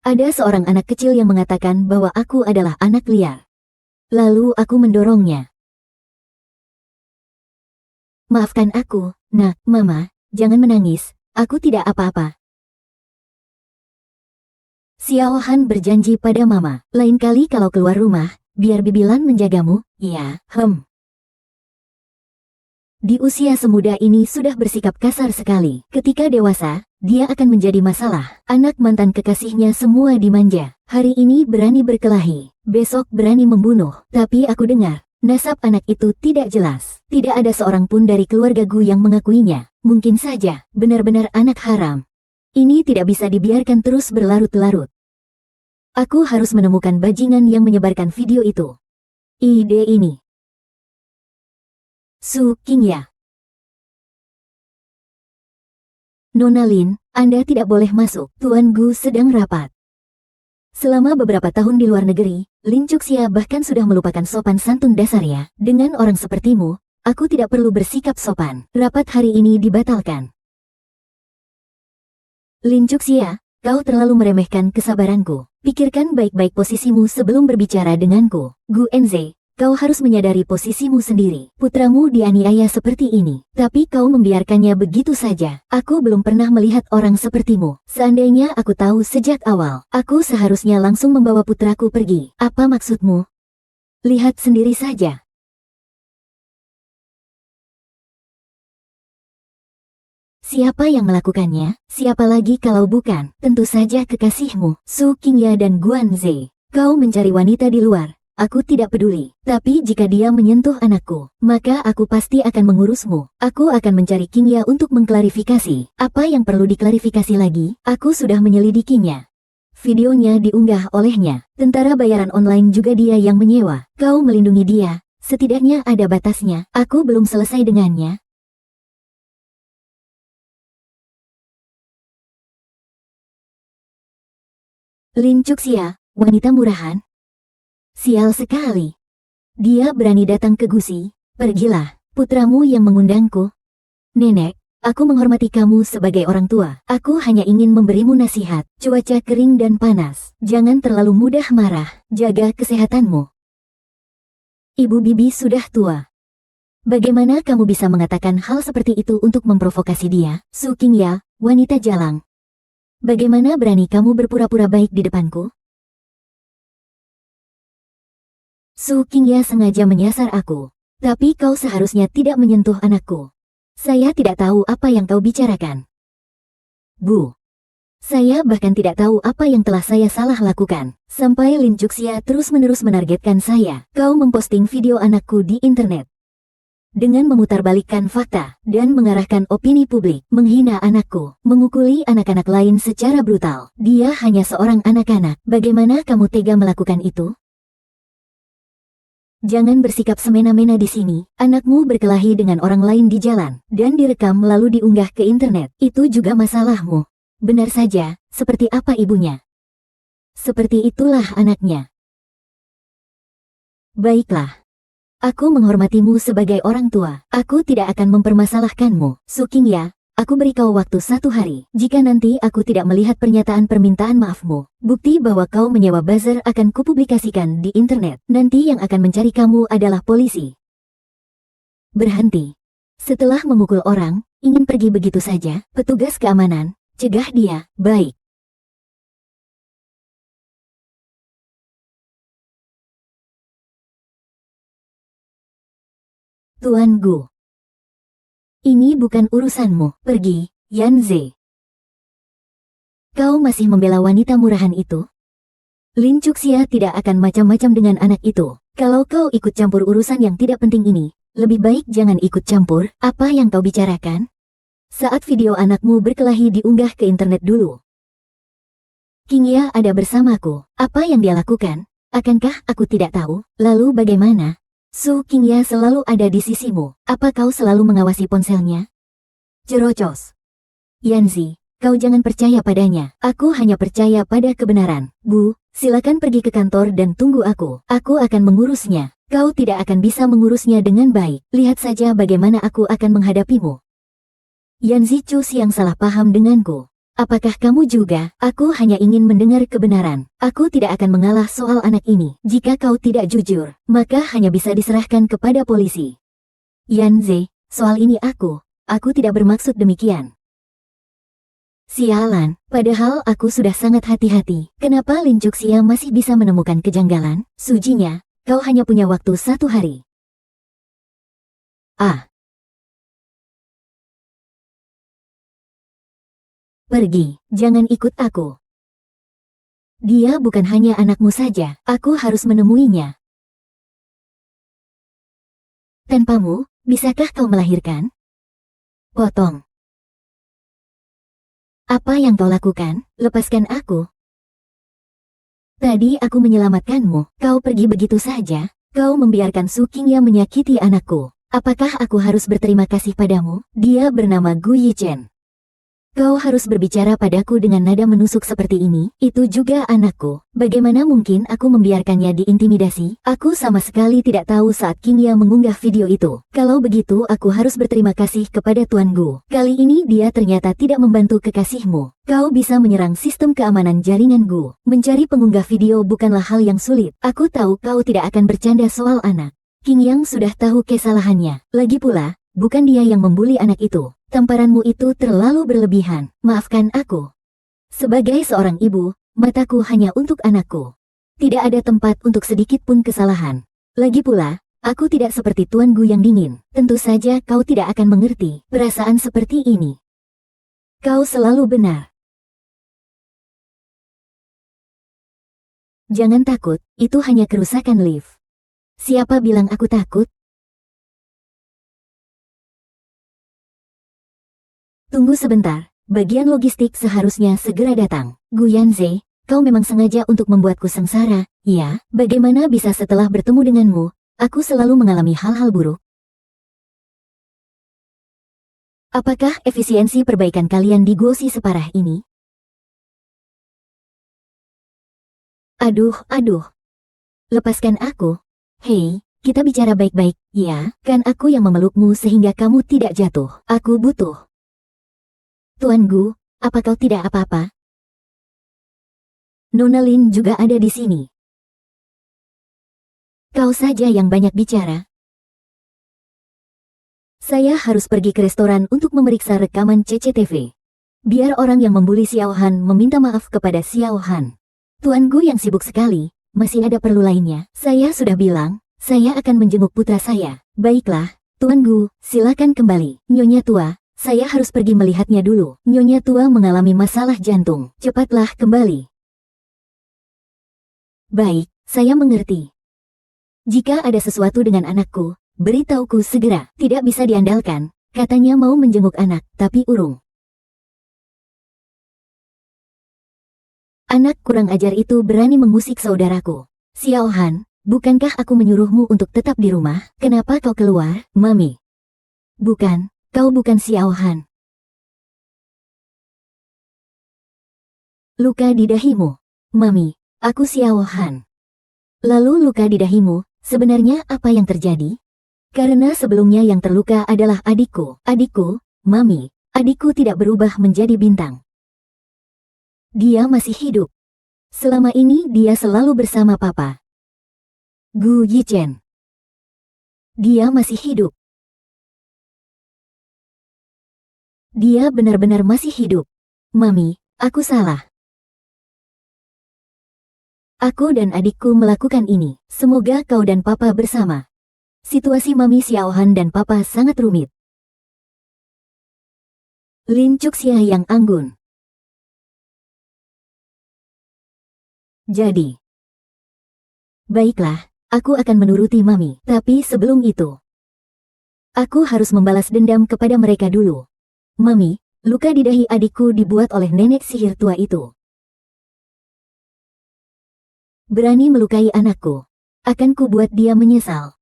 Ada seorang anak kecil yang mengatakan bahwa aku adalah anak liar. Lalu aku mendorongnya. Maafkan aku, nak, mama, jangan menangis, aku tidak apa-apa. Xiao Han berjanji pada mama, lain kali kalau keluar rumah, biar Bibilan menjagamu, ya, Di usia semuda ini sudah bersikap kasar sekali. Ketika dewasa, dia akan menjadi masalah. Anak mantan kekasihnya semua dimanja. Hari ini berani berkelahi, besok berani membunuh. Tapi aku dengar, nasab anak itu tidak jelas. Tidak ada seorang pun dari keluarga Gu yang mengakuinya. Mungkin saja, benar-benar anak haram. Ini tidak bisa dibiarkan terus berlarut-larut. Aku harus menemukan bajingan yang menyebarkan video itu. Ide ini. Su Qingya. Nona Lin, Anda tidak boleh masuk. Tuan Gu sedang rapat. Selama beberapa tahun di luar negeri, Lin Chuxia bahkan sudah melupakan sopan santun dasarnya. Dengan orang sepertimu, aku tidak perlu bersikap sopan. Rapat hari ini dibatalkan. Lin Chuxia, kau terlalu meremehkan kesabaranku. Pikirkan baik-baik posisimu sebelum berbicara denganku. Gu Enze, kau harus menyadari posisimu sendiri. Putramu dianiaya seperti ini, tapi kau membiarkannya begitu saja. Aku belum pernah melihat orang sepertimu. Seandainya aku tahu sejak awal, aku seharusnya langsung membawa putraku pergi. Apa maksudmu? Lihat sendiri saja. Siapa yang melakukannya? Siapa lagi kalau bukan? Tentu saja kekasihmu, Su Qingya dan Guan Ze. Kau mencari wanita di luar, aku tidak peduli. Tapi jika dia menyentuh anakku, maka aku pasti akan mengurusmu. Aku akan mencari Qingya untuk mengklarifikasi. Apa yang perlu diklarifikasi lagi? Aku sudah menyelidikinya. Videonya diunggah olehnya. Tentara bayaran online juga dia yang menyewa. Kau melindungi dia, setidaknya ada batasnya. Aku belum selesai dengannya. Lin Chuxia, wanita murahan. Sial sekali. Dia berani datang ke Gusi. Pergilah, putramu yang mengundangku. Nenek, aku menghormati kamu sebagai orang tua. Aku hanya ingin memberimu nasihat. Cuaca kering dan panas. Jangan terlalu mudah marah. Jaga kesehatanmu. Ibu bibi sudah tua. Bagaimana kamu bisa mengatakan hal seperti itu untuk memprovokasi dia? Su Qingya, wanita jalang. Bagaimana berani kamu berpura-pura baik di depanku? Su Qingya sengaja menyasar aku. Tapi kau seharusnya tidak menyentuh anakku. Saya tidak tahu apa yang kau bicarakan. Bu. Saya bahkan tidak tahu apa yang telah saya salah lakukan. Sampai Lin Juxia terus-menerus menargetkan saya. Kau memposting video anakku di internet. Dengan memutarbalikkan fakta dan mengarahkan opini publik, menghina anakku, memukuli anak-anak lain secara brutal. Dia hanya seorang anak-anak. Bagaimana kamu tega melakukan itu? Jangan bersikap semena-mena di sini. Anakmu berkelahi dengan orang lain di jalan, dan direkam lalu diunggah ke internet. Itu juga masalahmu. Benar saja, seperti apa ibunya? Seperti itulah anaknya. Baiklah. Aku menghormatimu sebagai orang tua. Aku tidak akan mempermasalahkanmu. Su Qingya, aku beri kau waktu 1 hari. Jika nanti aku tidak melihat pernyataan permintaan maafmu, bukti bahwa kau menyewa buzzer akan kupublikasikan di internet. Nanti yang akan mencari kamu adalah polisi. Berhenti. Setelah memukul orang, ingin pergi begitu saja, petugas keamanan, cegah dia. Baik. Tuan Gu. Ini bukan urusanmu. Pergi, Yan Ze. Kau masih membela wanita murahan itu? Lin Juxia tidak akan macam-macam dengan anak itu. Kalau kau ikut campur urusan yang tidak penting ini, lebih baik jangan ikut campur. Apa yang kau bicarakan? Saat video anakmu berkelahi diunggah ke internet dulu. Qingya ada bersamaku. Apa yang dia lakukan? Akankah aku tidak tahu? Lalu bagaimana? Su Qingya selalu ada di sisimu. Apa kau selalu mengawasi ponselnya? Cerocos. Yanzi, kau jangan percaya padanya. Aku hanya percaya pada kebenaran. Bu, silakan pergi ke kantor dan tunggu aku. Aku akan mengurusnya. Kau tidak akan bisa mengurusnya dengan baik. Lihat saja bagaimana aku akan menghadapimu. Yanzi Cus yang salah paham denganku. Apakah kamu juga? Aku hanya ingin mendengar kebenaran. Aku tidak akan mengalah soal anak ini. Jika kau tidak jujur, maka hanya bisa diserahkan kepada polisi. Yanzi, soal ini aku tidak bermaksud demikian. Sialan, padahal aku sudah sangat hati-hati. Kenapa Lin Juxia masih bisa menemukan kejanggalan? Sujinya, kau hanya punya waktu 1 hari. Pergi, jangan ikut aku. Dia bukan hanya anakmu saja, aku harus menemuinya. Tanpamu, bisakah kau melahirkan? Potong. Apa yang kau lakukan? Lepaskan aku. Tadi aku menyelamatkanmu, kau pergi begitu saja. Kau membiarkan Su Qingya menyakiti anakku. Apakah aku harus berterima kasih padamu? Dia bernama Gu Yichen. Kau harus berbicara padaku dengan nada menusuk seperti ini. Itu juga anakku. Bagaimana mungkin aku membiarkannya diintimidasi? Aku sama sekali tidak tahu saat Qingya mengunggah video itu. Kalau begitu aku harus berterima kasih kepada Tuan Gu. Kali ini dia ternyata tidak membantu kekasihmu. Kau bisa menyerang sistem keamanan jaringan Gu. Mencari pengunggah video bukanlah hal yang sulit. Aku tahu kau tidak akan bercanda soal anak. Qingyang sudah tahu kesalahannya. Lagi pula, bukan dia yang membuli anak itu. Tamparanmu itu terlalu berlebihan. Maafkan aku. Sebagai seorang ibu, mataku hanya untuk anakku. Tidak ada tempat untuk sedikit pun kesalahan. Lagi pula, aku tidak seperti Tuan Gu yang dingin. Tentu saja kau tidak akan mengerti perasaan seperti ini. Kau selalu benar. Jangan takut, itu hanya kerusakan lift. Siapa bilang aku takut? Tunggu sebentar, bagian logistik seharusnya segera datang. Gu Yanze, kau memang sengaja untuk membuatku sengsara. Ya, bagaimana bisa setelah bertemu denganmu, aku selalu mengalami hal-hal buruk? Apakah efisiensi perbaikan kalian di Guosi separah ini? Aduh. Lepaskan aku. Hei, kita bicara baik-baik, ya? Kan aku yang memelukmu sehingga kamu tidak jatuh. Aku butuh. Tuan Gu, apa kau tidak apa-apa? Nona Lin juga ada di sini. Kau saja yang banyak bicara. Saya harus pergi ke restoran untuk memeriksa rekaman CCTV. Biar orang yang membuli Xiao Han meminta maaf kepada Xiao Han. Tuan Gu yang sibuk sekali, masih ada perlu lainnya. Saya sudah bilang, saya akan menjenguk putra saya. Baiklah, Tuan Gu, silakan kembali. Nyonya tua, saya harus pergi melihatnya dulu. Nyonya tua mengalami masalah jantung. Cepatlah kembali. Baik, saya mengerti. Jika ada sesuatu dengan anakku, beritahuku segera. Tidak bisa diandalkan, katanya mau menjenguk anak, tapi urung. Anak kurang ajar itu berani mengusik saudaraku. Xiao Han, bukankah aku menyuruhmu untuk tetap di rumah? Kenapa kau keluar, Mami? Bukan, kau bukan Xiao Han. Luka di dahimu. Mami, aku Xiao Han. Lalu luka di dahimu, sebenarnya apa yang terjadi? Karena sebelumnya yang terluka adalah adikku. Adikku, Mami, adikku tidak berubah menjadi bintang. Dia masih hidup. Selama ini dia selalu bersama Papa. Gu Yichen. Dia masih hidup. Dia benar-benar masih hidup. Mami, aku salah. Aku dan adikku melakukan ini. Semoga kau dan Papa bersama. Situasi Mami Xiao Han dan Papa sangat rumit. Lin Chuxia yang anggun. Jadi. Baiklah, aku akan menuruti Mami. Tapi sebelum itu, aku harus membalas dendam kepada mereka dulu. Mami, luka di dahi adikku dibuat oleh nenek sihir tua itu. Berani melukai anakku. Akan kubuat dia menyesal.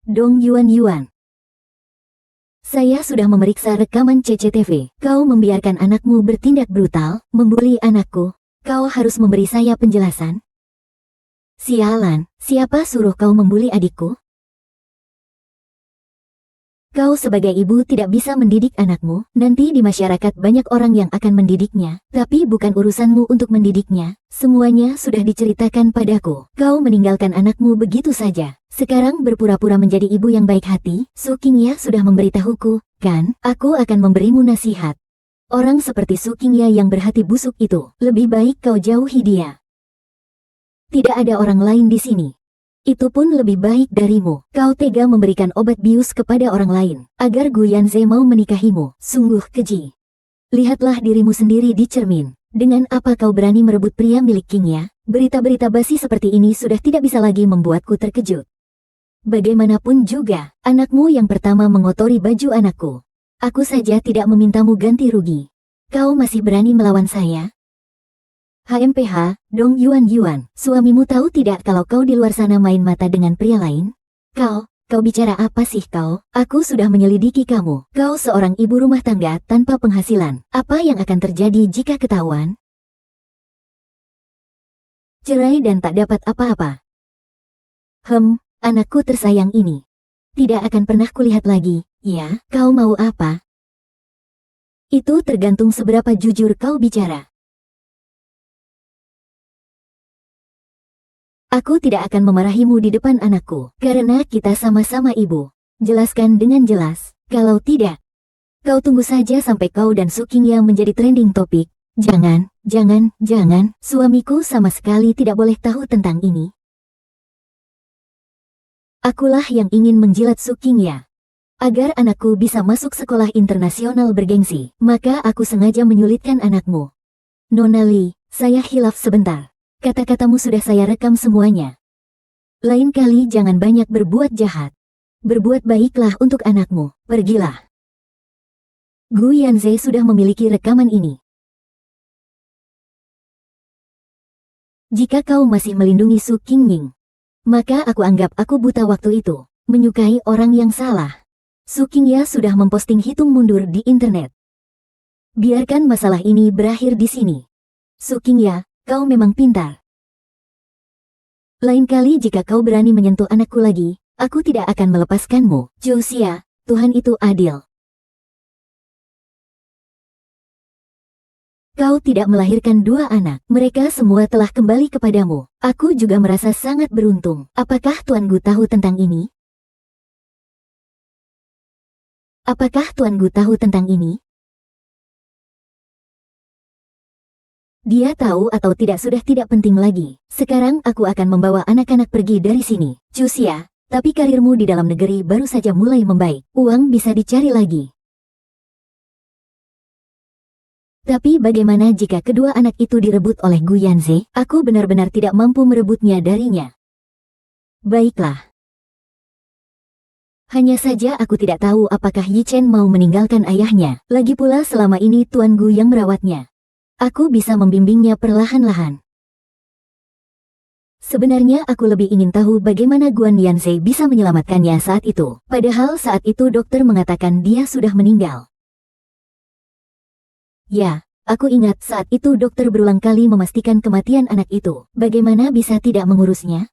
Dong Yuan. Saya sudah memeriksa rekaman CCTV. Kau membiarkan anakmu bertindak brutal, membuli anakku. Kau harus memberi saya penjelasan. Sialan, siapa suruh kau membuli adikku? Kau sebagai ibu tidak bisa mendidik anakmu, nanti di masyarakat banyak orang yang akan mendidiknya, tapi bukan urusanmu untuk mendidiknya, semuanya sudah diceritakan padaku. Kau meninggalkan anakmu begitu saja, sekarang berpura-pura menjadi ibu yang baik hati. Su Qingya sudah memberitahuku, kan, aku akan memberimu nasihat. Orang seperti Su Qingya yang berhati busuk itu, lebih baik kau jauhi dia. Tidak ada orang lain di sini. Itu pun lebih baik darimu. Kau tega memberikan obat bius kepada orang lain, agar Gu Yanze mau menikahimu. Sungguh keji. Lihatlah dirimu sendiri di cermin. Dengan apa kau berani merebut pria milik Qingya? Berita-berita basi seperti ini sudah tidak bisa lagi membuatku terkejut. Bagaimanapun juga, anakmu yang pertama mengotori baju anakku. Aku saja tidak memintamu ganti rugi. Kau masih berani melawan saya? HMPH, Dong Yuan, suamimu tahu tidak kalau kau di luar sana main mata dengan pria lain? Kau bicara apa sih kau? Aku sudah menyelidiki kamu. Kau seorang ibu rumah tangga tanpa penghasilan. Apa yang akan terjadi jika ketahuan? Cerai dan tak dapat apa-apa. Anakku tersayang ini. Tidak akan pernah kulihat lagi, ya? Kau mau apa? Itu tergantung seberapa jujur kau bicara. Aku tidak akan memarahimu di depan anakku, karena kita sama-sama ibu. Jelaskan dengan jelas, kalau tidak, kau tunggu saja sampai kau dan Su Qingya menjadi trending topik. Jangan, suamiku sama sekali tidak boleh tahu tentang ini. Akulah yang ingin menjilat Su Qingya. Agar anakku bisa masuk sekolah internasional bergengsi, maka aku sengaja menyulitkan anakmu. Nona Li, saya hilaf sebentar. Kata-katamu sudah saya rekam semuanya. Lain kali jangan banyak berbuat jahat. Berbuat baiklah untuk anakmu. Pergilah. Gu Yanze sudah memiliki rekaman ini. Jika kau masih melindungi Su Qingming, maka aku anggap aku buta waktu itu, menyukai orang yang salah. Su Qingya sudah memposting hitung mundur di internet. Biarkan masalah ini berakhir di sini. Su Qingya, kau memang pintar. Lain kali jika kau berani menyentuh anakku lagi, aku tidak akan melepaskanmu. Zhou Xia, Tuhan itu adil. Kau tidak melahirkan dua anak. Mereka semua telah kembali kepadamu. Aku juga merasa sangat beruntung. Apakah Tuan Gu tahu tentang ini? Apakah Tuan Gu tahu tentang ini? Dia tahu atau tidak sudah tidak penting lagi. Sekarang aku akan membawa anak-anak pergi dari sini. Zhou Xia, tapi karirmu di dalam negeri baru saja mulai membaik. Uang bisa dicari lagi. Tapi bagaimana jika kedua anak itu direbut oleh Gu Yanze? Aku benar-benar tidak mampu merebutnya darinya. Baiklah. Hanya saja aku tidak tahu apakah Yi Chen mau meninggalkan ayahnya. Lagi pula selama ini Tuan Gu yang merawatnya. Aku bisa membimbingnya perlahan-lahan. Sebenarnya aku lebih ingin tahu bagaimana Guan Yanze bisa menyelamatkannya saat itu. Padahal saat itu dokter mengatakan dia sudah meninggal. Ya, aku ingat saat itu dokter berulang kali memastikan kematian anak itu. Bagaimana bisa tidak mengurusnya?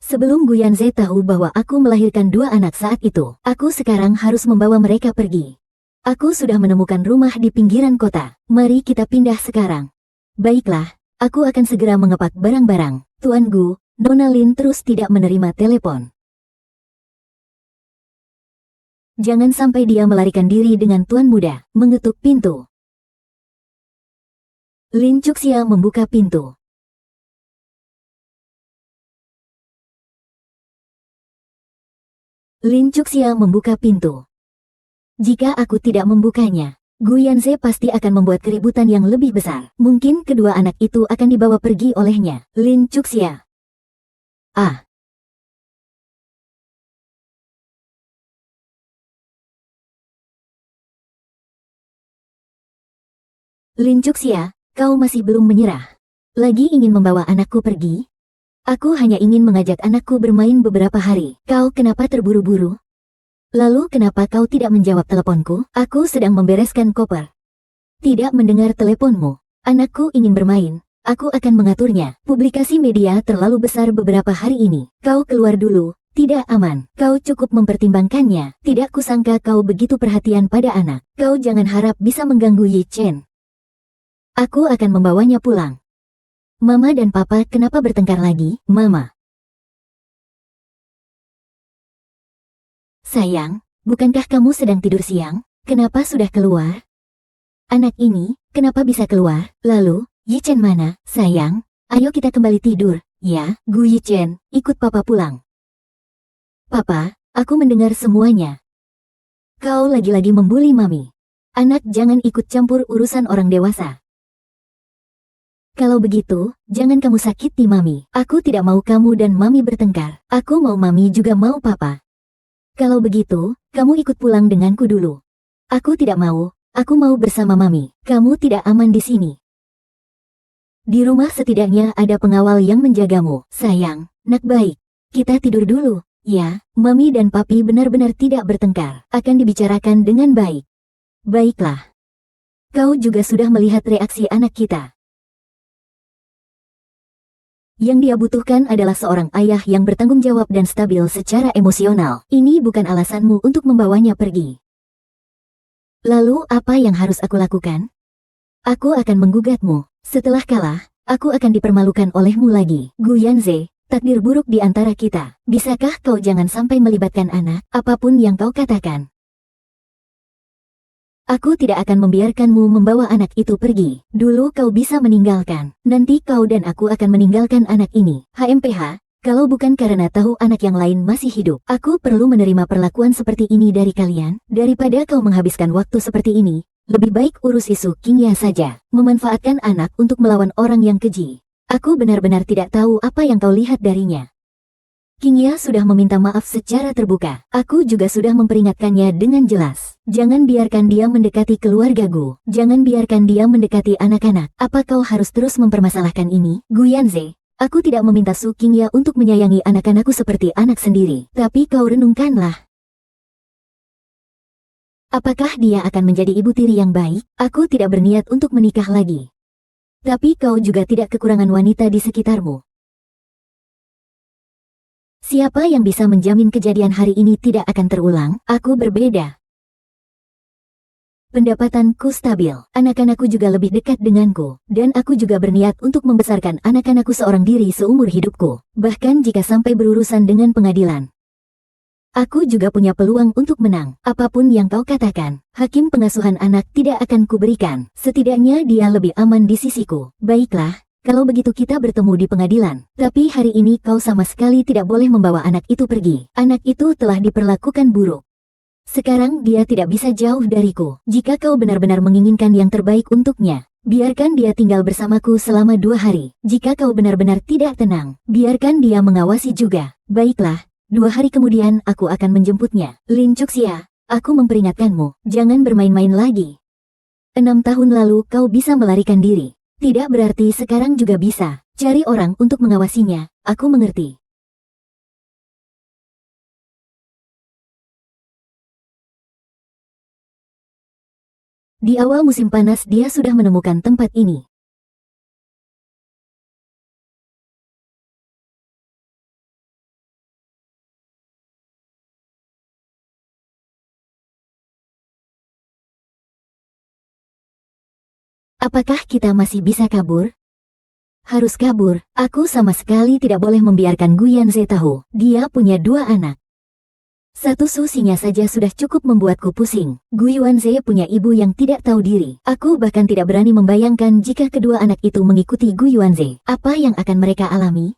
Sebelum Gu Yanze tahu bahwa aku melahirkan dua anak saat itu, aku sekarang harus membawa mereka pergi. Aku sudah menemukan rumah di pinggiran kota. Mari kita pindah sekarang. Baiklah, aku akan segera mengepak barang-barang. Tuan Gu, Nona Lin terus tidak menerima telepon. Jangan sampai dia melarikan diri dengan tuan muda. Mengetuk pintu. Lin Chuxia membuka pintu. Lin Chuxia membuka pintu. Jika aku tidak membukanya, Gu Yanze pasti akan membuat keributan yang lebih besar. Mungkin kedua anak itu akan dibawa pergi olehnya. Lin Chuxia. Ah. Lin Chuxia, kau masih belum menyerah. Lagi ingin membawa anakku pergi? Aku hanya ingin mengajak anakku bermain beberapa hari. Kau kenapa terburu-buru? Lalu kenapa kau tidak menjawab teleponku? Aku sedang membereskan koper. Tidak mendengar teleponmu. Anakku ingin bermain. Aku akan mengaturnya. Publikasi media terlalu besar beberapa hari ini. Kau keluar dulu. Tidak aman. Kau cukup mempertimbangkannya. Tidak kusangka kau begitu perhatian pada anak. Kau jangan harap bisa mengganggu Yi Chen. Aku akan membawanya pulang. Mama dan Papa kenapa bertengkar lagi? Mama. Sayang, bukankah kamu sedang tidur siang? Kenapa sudah keluar? Anak ini, kenapa bisa keluar? Lalu, Yi Chen mana? Sayang, ayo kita kembali tidur. Ya, Gu Yi Chen, ikut Papa pulang. Papa, aku mendengar semuanya. Kau lagi-lagi membuli Mami. Anak jangan ikut campur urusan orang dewasa. Kalau begitu, jangan kamu sakiti Mami. Aku tidak mau kamu dan Mami bertengkar. Aku mau Mami juga mau Papa. Kalau begitu, kamu ikut pulang denganku dulu. Aku tidak mau, aku mau bersama Mami. Kamu tidak aman di sini. Di rumah setidaknya ada pengawal yang menjagamu. Sayang, nak baik. Kita tidur dulu. Ya, Mami dan Papi benar-benar tidak bertengkar. Akan dibicarakan dengan baik. Baiklah. Kau juga sudah melihat reaksi anak kita. Yang dia butuhkan adalah seorang ayah yang bertanggung jawab dan stabil secara emosional. Ini bukan alasanmu untuk membawanya pergi. Lalu apa yang harus aku lakukan? Aku akan menggugatmu. Setelah kalah, aku akan dipermalukan olehmu lagi. Gu Yanze, takdir buruk di antara kita. Bisakah kau jangan sampai melibatkan anak, apapun yang kau katakan? Aku tidak akan membiarkanmu membawa anak itu pergi. Dulu kau bisa meninggalkan. Nanti kau dan aku akan meninggalkan anak ini. HMPH, kalau bukan karena tahu anak yang lain masih hidup, aku perlu menerima perlakuan seperti ini dari kalian. Daripada kau menghabiskan waktu seperti ini, lebih baik urus isu Qingya saja. Memanfaatkan anak untuk melawan orang yang keji. Aku benar-benar tidak tahu apa yang kau lihat darinya. Qingya sudah meminta maaf secara terbuka. Aku juga sudah memperingatkannya dengan jelas. Jangan biarkan dia mendekati keluarga Gu. Jangan biarkan dia mendekati anak-anak. Apa kau harus terus mempermasalahkan ini? Gu Yanze, aku tidak meminta Su Qingya untuk menyayangi anak-anakku seperti anak sendiri. Tapi kau renungkanlah. Apakah dia akan menjadi ibu tiri yang baik? Aku tidak berniat untuk menikah lagi. Tapi kau juga tidak kekurangan wanita di sekitarmu. Siapa yang bisa menjamin kejadian hari ini tidak akan terulang? Aku berbeda. Pendapatanku stabil, anak-anakku juga lebih dekat denganku, dan aku juga berniat untuk membesarkan anak-anakku seorang diri seumur hidupku, bahkan jika sampai berurusan dengan pengadilan. Aku juga punya peluang untuk menang, apapun yang kau katakan. Hakim pengasuhan anak tidak akan kuberikan, setidaknya dia lebih aman di sisiku. Baiklah, kalau begitu kita bertemu di pengadilan. Tapi hari ini kau sama sekali tidak boleh membawa anak itu pergi. Anak itu telah diperlakukan buruk. Sekarang dia tidak bisa jauh dariku. Jika kau benar-benar menginginkan yang terbaik untuknya, biarkan dia tinggal bersamaku selama 2 hari. Jika kau benar-benar tidak tenang, biarkan dia mengawasi juga. Baiklah, 2 hari kemudian aku akan menjemputnya. Lin Chuxia, aku memperingatkanmu, jangan bermain-main lagi. 6 tahun lalu kau bisa melarikan diri. Tidak berarti sekarang juga bisa. Cari orang untuk mengawasinya, aku mengerti. Di awal musim panas dia sudah menemukan tempat ini. Apakah kita masih bisa kabur? Harus kabur, aku sama sekali tidak boleh membiarkan Gu Yanze tahu. Dia punya 2 anak. Satu susinya saja sudah cukup membuatku pusing. Gu Yuanze punya ibu yang tidak tahu diri. Aku bahkan tidak berani membayangkan jika kedua anak itu mengikuti Gu Yuanze. Apa yang akan mereka alami?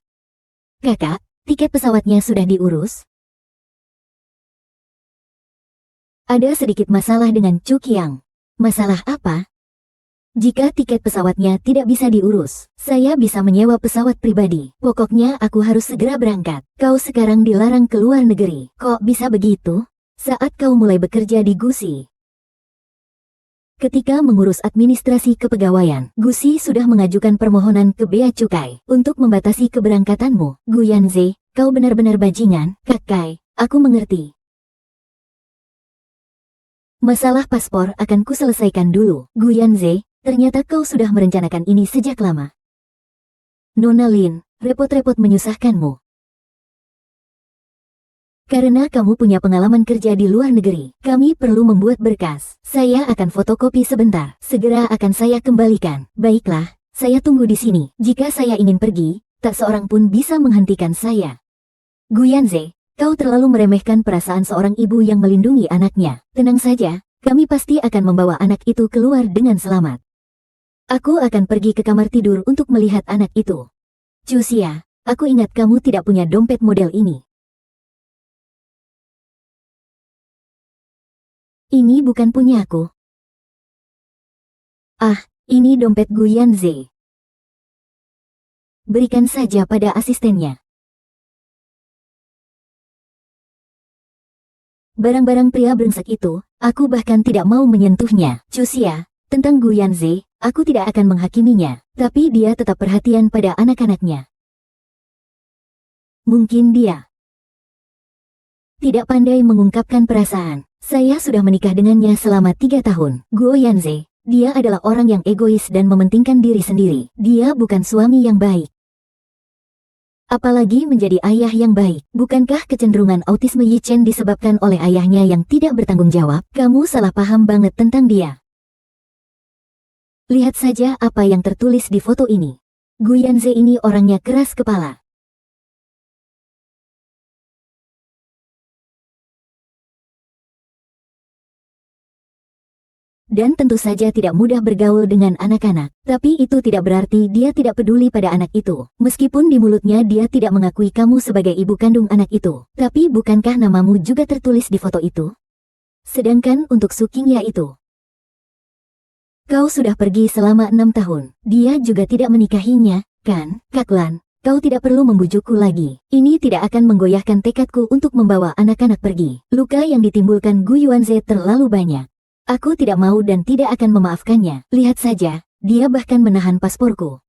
Kakak, tiket pesawatnya sudah diurus? Ada sedikit masalah dengan Chu Qiang. Masalah apa? Jika tiket pesawatnya tidak bisa diurus, saya bisa menyewa pesawat pribadi. Pokoknya aku harus segera berangkat. Kau sekarang dilarang keluar negeri. Kok bisa begitu? Saat kau mulai bekerja di Gusi. Ketika mengurus administrasi kepegawaian, Gusi sudah mengajukan permohonan ke Bea Cukai untuk membatasi keberangkatanmu. Gu Yanze, kau benar-benar bajingan. Kakak, aku mengerti. Masalah paspor akan kuselesaikan dulu. Gu Yanze, ternyata kau sudah merencanakan ini sejak lama. Nona Lin, repot-repot menyusahkanmu. Karena kamu punya pengalaman kerja di luar negeri, kami perlu membuat berkas. Saya akan fotokopi sebentar. Segera akan saya kembalikan. Baiklah, saya tunggu di sini. Jika saya ingin pergi, tak seorang pun bisa menghentikan saya. Gu Yanze, kau terlalu meremehkan perasaan seorang ibu yang melindungi anaknya. Tenang saja, kami pasti akan membawa anak itu keluar dengan selamat. Aku akan pergi ke kamar tidur untuk melihat anak itu. Chuxia, aku ingat kamu tidak punya dompet model ini. Ini bukan punyaku. Ah, ini dompet Gu Yanze. Berikan saja pada asistennya. Barang-barang pria brengsek itu, aku bahkan tidak mau menyentuhnya. Chuxia, tentang Gu Yanze, aku tidak akan menghakiminya, tapi dia tetap perhatian pada anak-anaknya. Mungkin dia tidak pandai mengungkapkan perasaan. Saya sudah menikah dengannya selama 3 tahun. Guo Yanze, dia adalah orang yang egois dan mementingkan diri sendiri. Dia bukan suami yang baik. Apalagi menjadi ayah yang baik. Bukankah kecenderungan autisme Yi Chen disebabkan oleh ayahnya yang tidak bertanggung jawab? Kamu salah paham banget tentang dia. Lihat saja apa yang tertulis di foto ini. Gu Yanze ini orangnya keras kepala. Dan tentu saja tidak mudah bergaul dengan anak-anak. Tapi itu tidak berarti dia tidak peduli pada anak itu. Meskipun di mulutnya dia tidak mengakui kamu sebagai ibu kandung anak itu. Tapi bukankah namamu juga tertulis di foto itu? Sedangkan untuk Suqingya itu, kau sudah pergi selama 6 tahun. Dia juga tidak menikahinya, kan? Kak Lan, kau tidak perlu membujukku lagi. Ini tidak akan menggoyahkan tekadku untuk membawa anak-anak pergi. Luka yang ditimbulkan Gu Yuanze terlalu banyak. Aku tidak mau dan tidak akan memaafkannya. Lihat saja, dia bahkan menahan pasporku.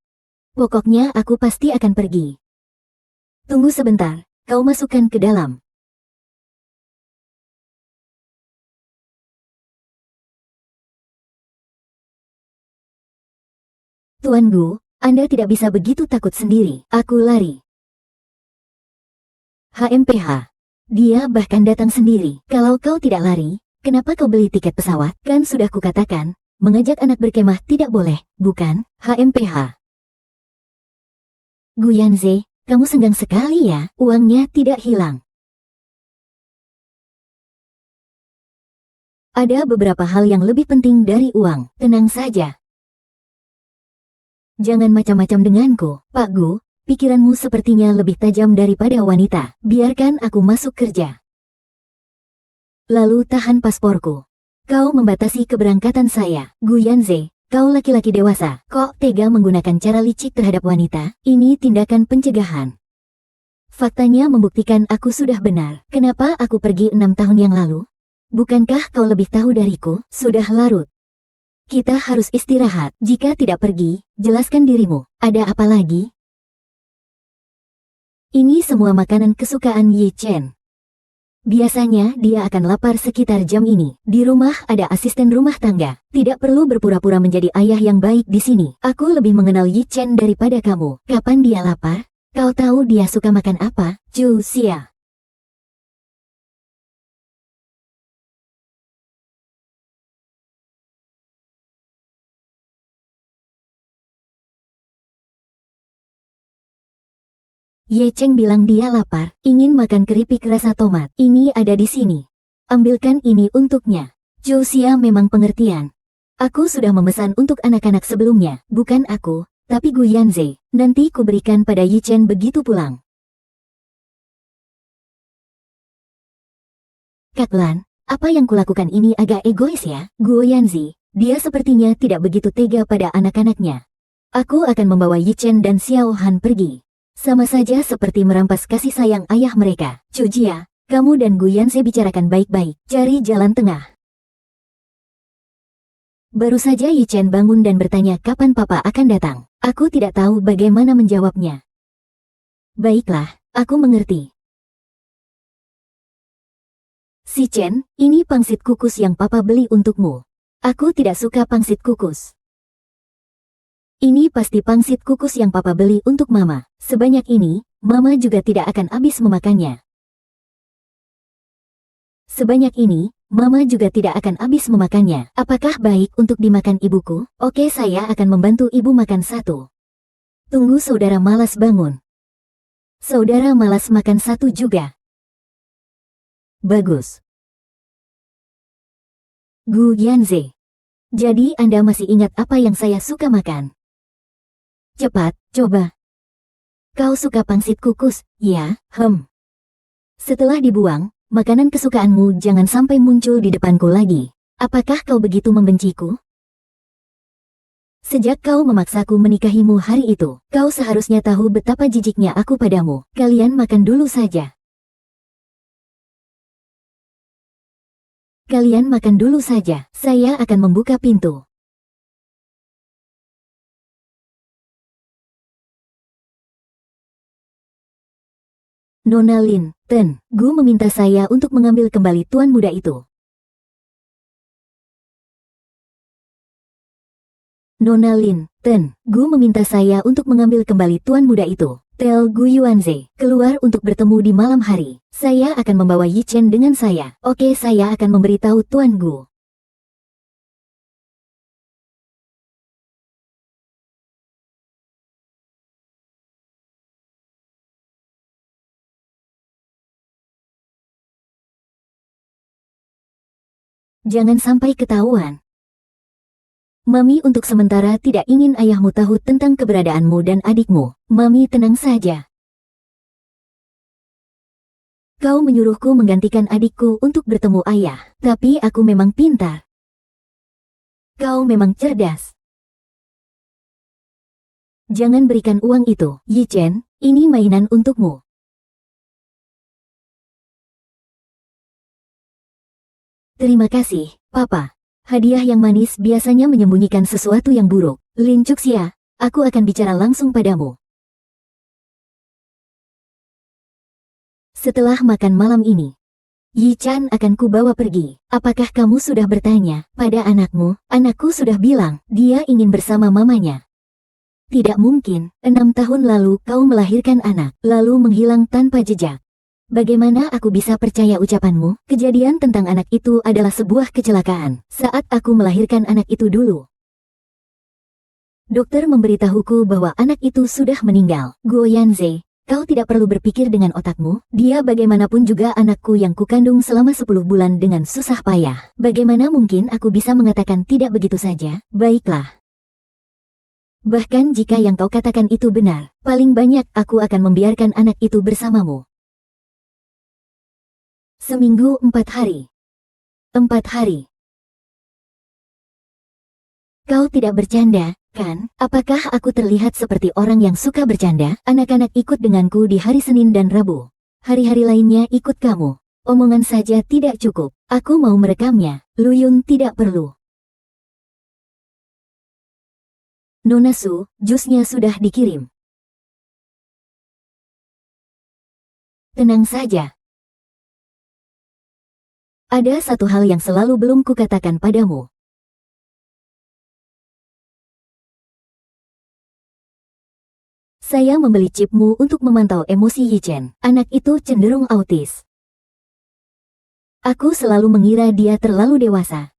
Pokoknya aku pasti akan pergi. Tunggu sebentar, kau masukkan ke dalam. Tuan Gu, Anda tidak bisa begitu takut sendiri. Aku lari. HMPH. Dia bahkan datang sendiri. Kalau kau tidak lari, kenapa kau beli tiket pesawat? Kan sudah kukatakan, mengajak anak berkemah tidak boleh, bukan? HMPH. Gu Yanze, kamu senggang sekali ya, uangnya tidak hilang. Ada beberapa hal yang lebih penting dari uang, tenang saja. Jangan macam-macam denganku, Pak Gu, pikiranmu sepertinya lebih tajam daripada wanita, biarkan aku masuk kerja. Lalu tahan pasporku. Kau membatasi keberangkatan saya, Gu Yanze, kau laki-laki dewasa, kok tega menggunakan cara licik terhadap wanita, ini tindakan pencegahan. Faktanya membuktikan aku sudah benar, kenapa aku pergi 6 tahun yang lalu? Bukankah kau lebih tahu dariku? Sudah larut. Kita harus istirahat. Jika tidak pergi, jelaskan dirimu. Ada apa lagi? Ini semua makanan kesukaan Yi Chen. Biasanya dia akan lapar sekitar jam ini. Di rumah ada asisten rumah tangga. Tidak perlu berpura-pura menjadi ayah yang baik di sini. Aku lebih mengenal Yi Chen daripada kamu. Kapan dia lapar? Kau tahu dia suka makan apa? Zhu Xia. Ye Cheng bilang dia lapar, ingin makan keripik rasa tomat. Ini ada di sini. Ambilkan ini untuknya. Zhu Xia memang pengertian. Aku sudah memesan untuk anak-anak sebelumnya, bukan aku, tapi Gu Yanze. Nanti ku berikan pada Yi Chen begitu pulang. Katlan, apa yang kulakukan ini agak egois ya? Gu Yanze, dia sepertinya tidak begitu tega pada anak-anaknya. Aku akan membawa Yi Chen dan Xiao Han pergi. Sama saja seperti merampas kasih sayang ayah mereka. Chu Jia, kamu dan Gu Yanze bicarakan baik-baik, cari jalan tengah. Baru saja Yi Chen bangun dan bertanya kapan papa akan datang. Aku tidak tahu bagaimana menjawabnya. Baiklah, aku mengerti. Si Chen, ini pangsit kukus yang papa beli untukmu. Aku tidak suka pangsit kukus. Ini pasti pangsit kukus yang papa beli untuk mama. Sebanyak ini, mama juga tidak akan habis memakannya. Sebanyak ini, mama juga tidak akan habis memakannya. Apakah baik untuk dimakan ibuku? Oke, saya akan membantu ibu makan satu. Tunggu, saudara malas bangun. Saudara malas makan satu juga. Bagus. Gu Yanze. Jadi Anda masih ingat apa yang saya suka makan? Cepat, coba. Kau suka pangsit kukus, ya? Setelah dibuang, makanan kesukaanmu jangan sampai muncul di depanku lagi. Apakah kau begitu membenciku? Sejak kau memaksaku menikahimu hari itu, kau seharusnya tahu betapa jijiknya aku padamu. Kalian makan dulu saja. Kalian makan dulu saja, saya akan membuka pintu. Nona Lin, Ten, Gu meminta saya untuk mengambil kembali tuan muda itu. Nona Lin, Ten, Gu meminta saya untuk mengambil kembali tuan muda itu. Tell Gu Yuanze, keluar untuk bertemu di malam hari. Saya akan membawa Yi Chen dengan saya. Oke, saya akan memberitahu Tuan Gu. Jangan sampai ketahuan. Mami untuk sementara tidak ingin ayahmu tahu tentang keberadaanmu dan adikmu. Mami tenang saja. Kau menyuruhku menggantikan adikku untuk bertemu ayah. Tapi aku memang pintar. Kau memang cerdas. Jangan berikan uang itu. Yi Chen, ini mainan untukmu. Terima kasih, Papa. Hadiah yang manis biasanya menyembunyikan sesuatu yang buruk. Lin Chuxia, aku akan bicara langsung padamu. Setelah makan malam ini, Yi Chan akan kubawa pergi. Apakah kamu sudah bertanya pada anakmu? Anakku sudah bilang, dia ingin bersama mamanya. Tidak mungkin, 6 tahun lalu kau melahirkan anak, lalu menghilang tanpa jejak. Bagaimana aku bisa percaya ucapanmu? Kejadian tentang anak itu adalah sebuah kecelakaan. Saat aku melahirkan anak itu dulu, dokter memberitahuku bahwa anak itu sudah meninggal. Guo Yanze, kau tidak perlu berpikir dengan otakmu. Dia bagaimanapun juga anakku yang kukandung selama 10 bulan dengan susah payah. Bagaimana mungkin aku bisa mengatakan tidak begitu saja? Baiklah. Bahkan jika yang kau katakan itu benar, paling banyak aku akan membiarkan anak itu bersamamu. Seminggu 4 hari. 4 hari. Kau tidak bercanda, kan? Apakah aku terlihat seperti orang yang suka bercanda? Anak-anak ikut denganku di hari Senin dan Rabu. Hari-hari lainnya ikut kamu. Omongan saja tidak cukup. Aku mau merekamnya. Luyun tidak perlu. Nona Su, jusnya sudah dikirim. Tenang saja. Ada satu hal yang selalu belum kukatakan padamu. Saya membeli chipmu untuk memantau emosi Yichen. Anak itu cenderung autis. Aku selalu mengira dia terlalu dewasa.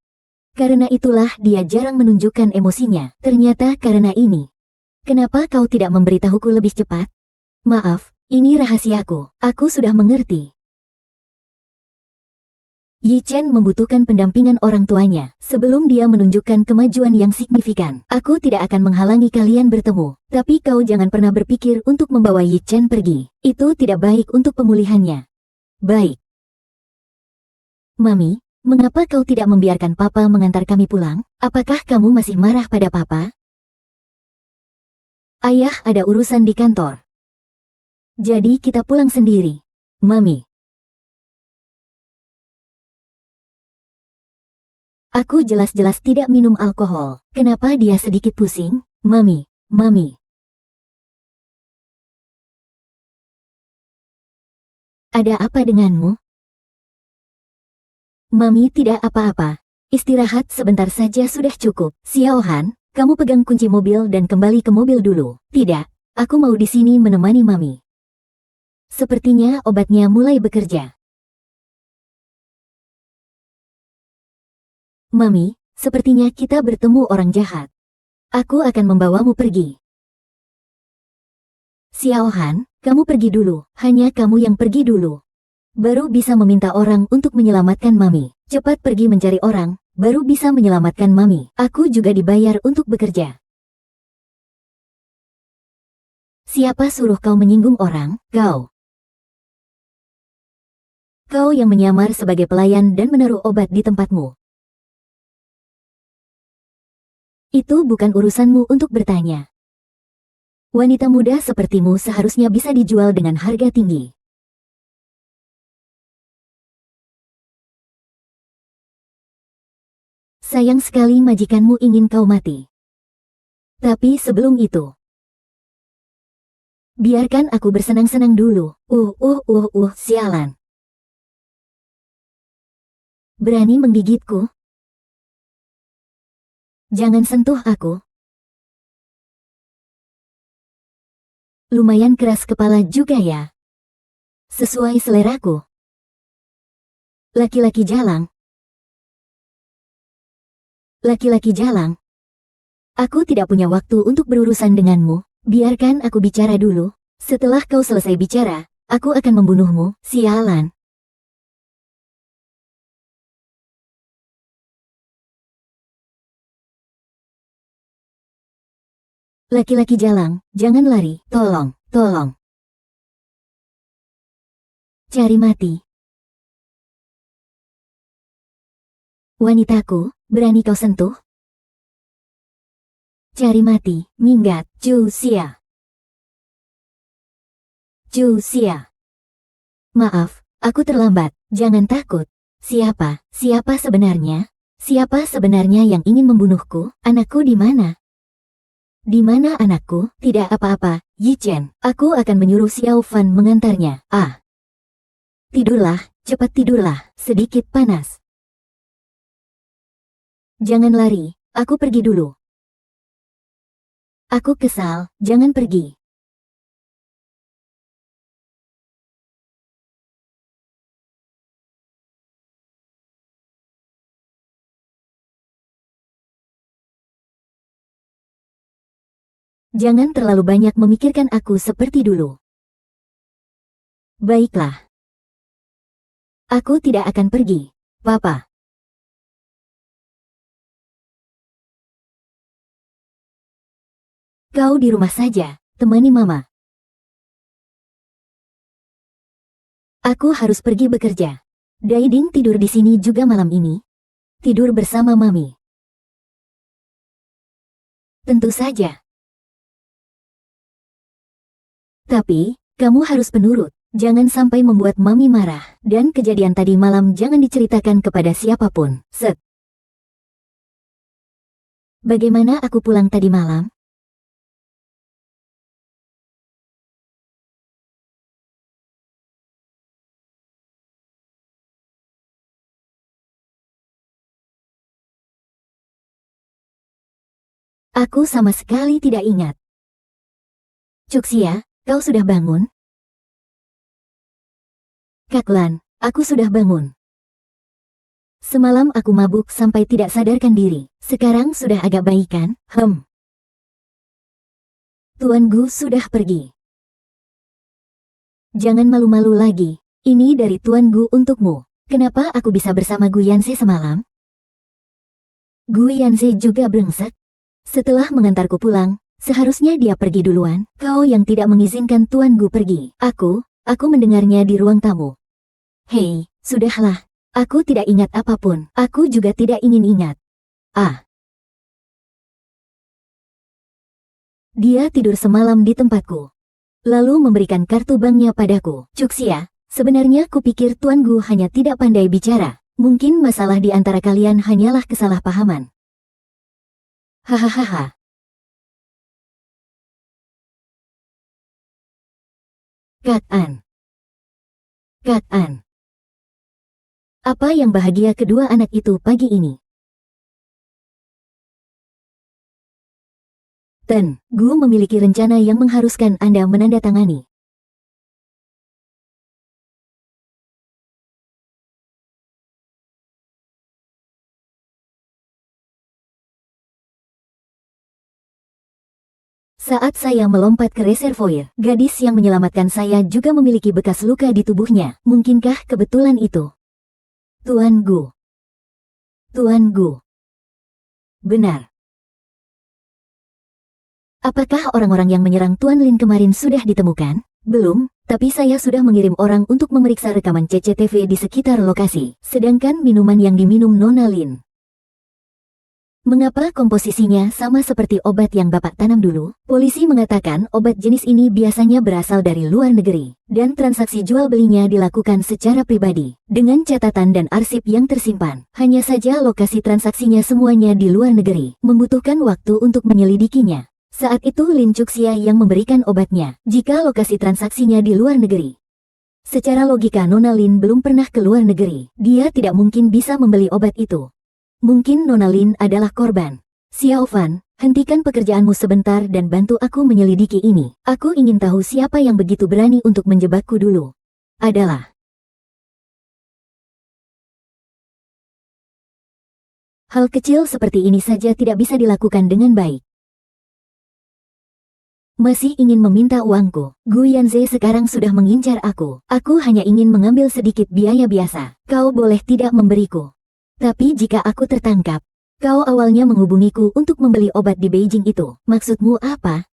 Karena itulah dia jarang menunjukkan emosinya. Ternyata karena ini. Kenapa kau tidak memberitahuku lebih cepat? Maaf, ini rahasiaku. Aku sudah mengerti. Yichen membutuhkan pendampingan orang tuanya sebelum dia menunjukkan kemajuan yang signifikan. Aku tidak akan menghalangi kalian bertemu, tapi kau jangan pernah berpikir untuk membawa Yichen pergi. Itu tidak baik untuk pemulihannya. Baik. Mami, mengapa kau tidak membiarkan Papa mengantar kami pulang? Apakah kamu masih marah pada Papa? Ayah ada urusan di kantor. Jadi kita pulang sendiri. Mami. Aku jelas-jelas tidak minum alkohol. Kenapa dia sedikit pusing? Mami, Mami. Ada apa denganmu? Mami tidak apa-apa. Istirahat sebentar saja sudah cukup. Xiaohan, kamu pegang kunci mobil dan kembali ke mobil dulu. Tidak, aku mau di sini menemani Mami. Sepertinya obatnya mulai bekerja. Mami, sepertinya kita bertemu orang jahat. Aku akan membawamu pergi. Xiaohan, kamu pergi dulu. Hanya kamu yang pergi dulu. Baru bisa meminta orang untuk menyelamatkan Mami. Cepat pergi mencari orang, baru bisa menyelamatkan Mami. Aku juga dibayar untuk bekerja. Siapa suruh kau menyinggung orang? Kau. Kau yang menyamar sebagai pelayan dan menaruh obat di tempatmu. Itu bukan urusanmu untuk bertanya. Wanita muda sepertimu seharusnya bisa dijual dengan harga tinggi. Sayang sekali majikanmu ingin kau mati. Tapi sebelum itu, biarkan aku bersenang-senang dulu. Sialan. Berani menggigitku? Jangan sentuh aku. Lumayan keras kepala juga ya. Sesuai seleraku. Laki-laki jalang. Laki-laki jalang. Aku tidak punya waktu untuk berurusan denganmu. Biarkan aku bicara dulu. Setelah kau selesai bicara, aku akan membunuhmu. Sialan. Laki-laki jalang, jangan lari. Tolong, tolong. Cari mati. Wanitaku, berani kau sentuh? Cari mati, minggat, Zhu Xia. Zhu Xia. Maaf, aku terlambat, jangan takut. Siapa sebenarnya? Siapa sebenarnya yang ingin membunuhku? Anakku di mana? Di mana anakku? Tidak apa-apa, Yichen. Aku akan menyuruh Xiao Fan mengantarnya. Tidurlah, cepat tidurlah, sedikit panas. Jangan lari, aku pergi dulu. Aku kesal, jangan pergi. Jangan terlalu banyak memikirkan aku seperti dulu. Baiklah. Aku tidak akan pergi, Papa. Kau di rumah saja, temani Mama. Aku harus pergi bekerja. Daiding tidur di sini juga malam ini. Tidur bersama Mami. Tentu saja. Tapi, kamu harus penurut. Jangan sampai membuat Mami marah. Dan kejadian tadi malam jangan diceritakan kepada siapapun. Set. Bagaimana aku pulang tadi malam? Aku sama sekali tidak ingat. Cuxia, kau sudah bangun? Kaklan, aku sudah bangun. Semalam aku mabuk sampai tidak sadarkan diri. Sekarang sudah agak baik kan? Tuan Gu sudah pergi. Jangan malu-malu lagi. Ini dari Tuan Gu untukmu. Kenapa aku bisa bersama Gu Yanse semalam? Gu Yanse juga brengsek. Setelah mengantarku pulang, seharusnya dia pergi duluan. Kau yang tidak mengizinkan Tuan Gu pergi. Aku mendengarnya di ruang tamu. Hei, sudahlah. Aku tidak ingat apapun. Aku juga tidak ingin ingat. Dia tidur semalam di tempatku. Lalu memberikan kartu banknya padaku. Cuxia, sebenarnya kupikir Tuan Gu hanya tidak pandai bicara. Mungkin masalah di antara kalian hanyalah kesalahpahaman. Hahaha. Kak An. Apa yang bahagia kedua anak itu pagi ini? Ten, Gu memiliki rencana yang mengharuskan Anda menandatangani. Saat saya melompat ke reservoir, gadis yang menyelamatkan saya juga memiliki bekas luka di tubuhnya. Mungkinkah kebetulan itu? Tuan Gu. Benar. Apakah orang-orang yang menyerang Tuan Lin kemarin sudah ditemukan? Belum, tapi saya sudah mengirim orang untuk memeriksa rekaman CCTV di sekitar lokasi. Sedangkan minuman yang diminum Nona Lin, mengapa komposisinya sama seperti obat yang Bapak tanam dulu? Polisi mengatakan obat jenis ini biasanya berasal dari luar negeri, dan transaksi jual belinya dilakukan secara pribadi, dengan catatan dan arsip yang tersimpan. Hanya saja lokasi transaksinya semuanya di luar negeri, membutuhkan waktu untuk menyelidikinya. Saat itu Lin Cuxia yang memberikan obatnya, jika lokasi transaksinya di luar negeri. Secara logika Nona Lin belum pernah ke luar negeri, dia tidak mungkin bisa membeli obat itu. Mungkin Nona Lin adalah korban. Xiao Fan, hentikan pekerjaanmu sebentar dan bantu aku menyelidiki ini. Aku ingin tahu siapa yang begitu berani untuk menjebakku dulu. Adalah. Hal kecil seperti ini saja tidak bisa dilakukan dengan baik. Masih ingin meminta uangku. Gu Yanze sekarang sudah mengincar aku. Aku hanya ingin mengambil sedikit biaya biasa. Kau boleh tidak memberiku. Tapi jika aku tertangkap, kau awalnya menghubungiku untuk membeli obat di Beijing itu. Maksudmu apa?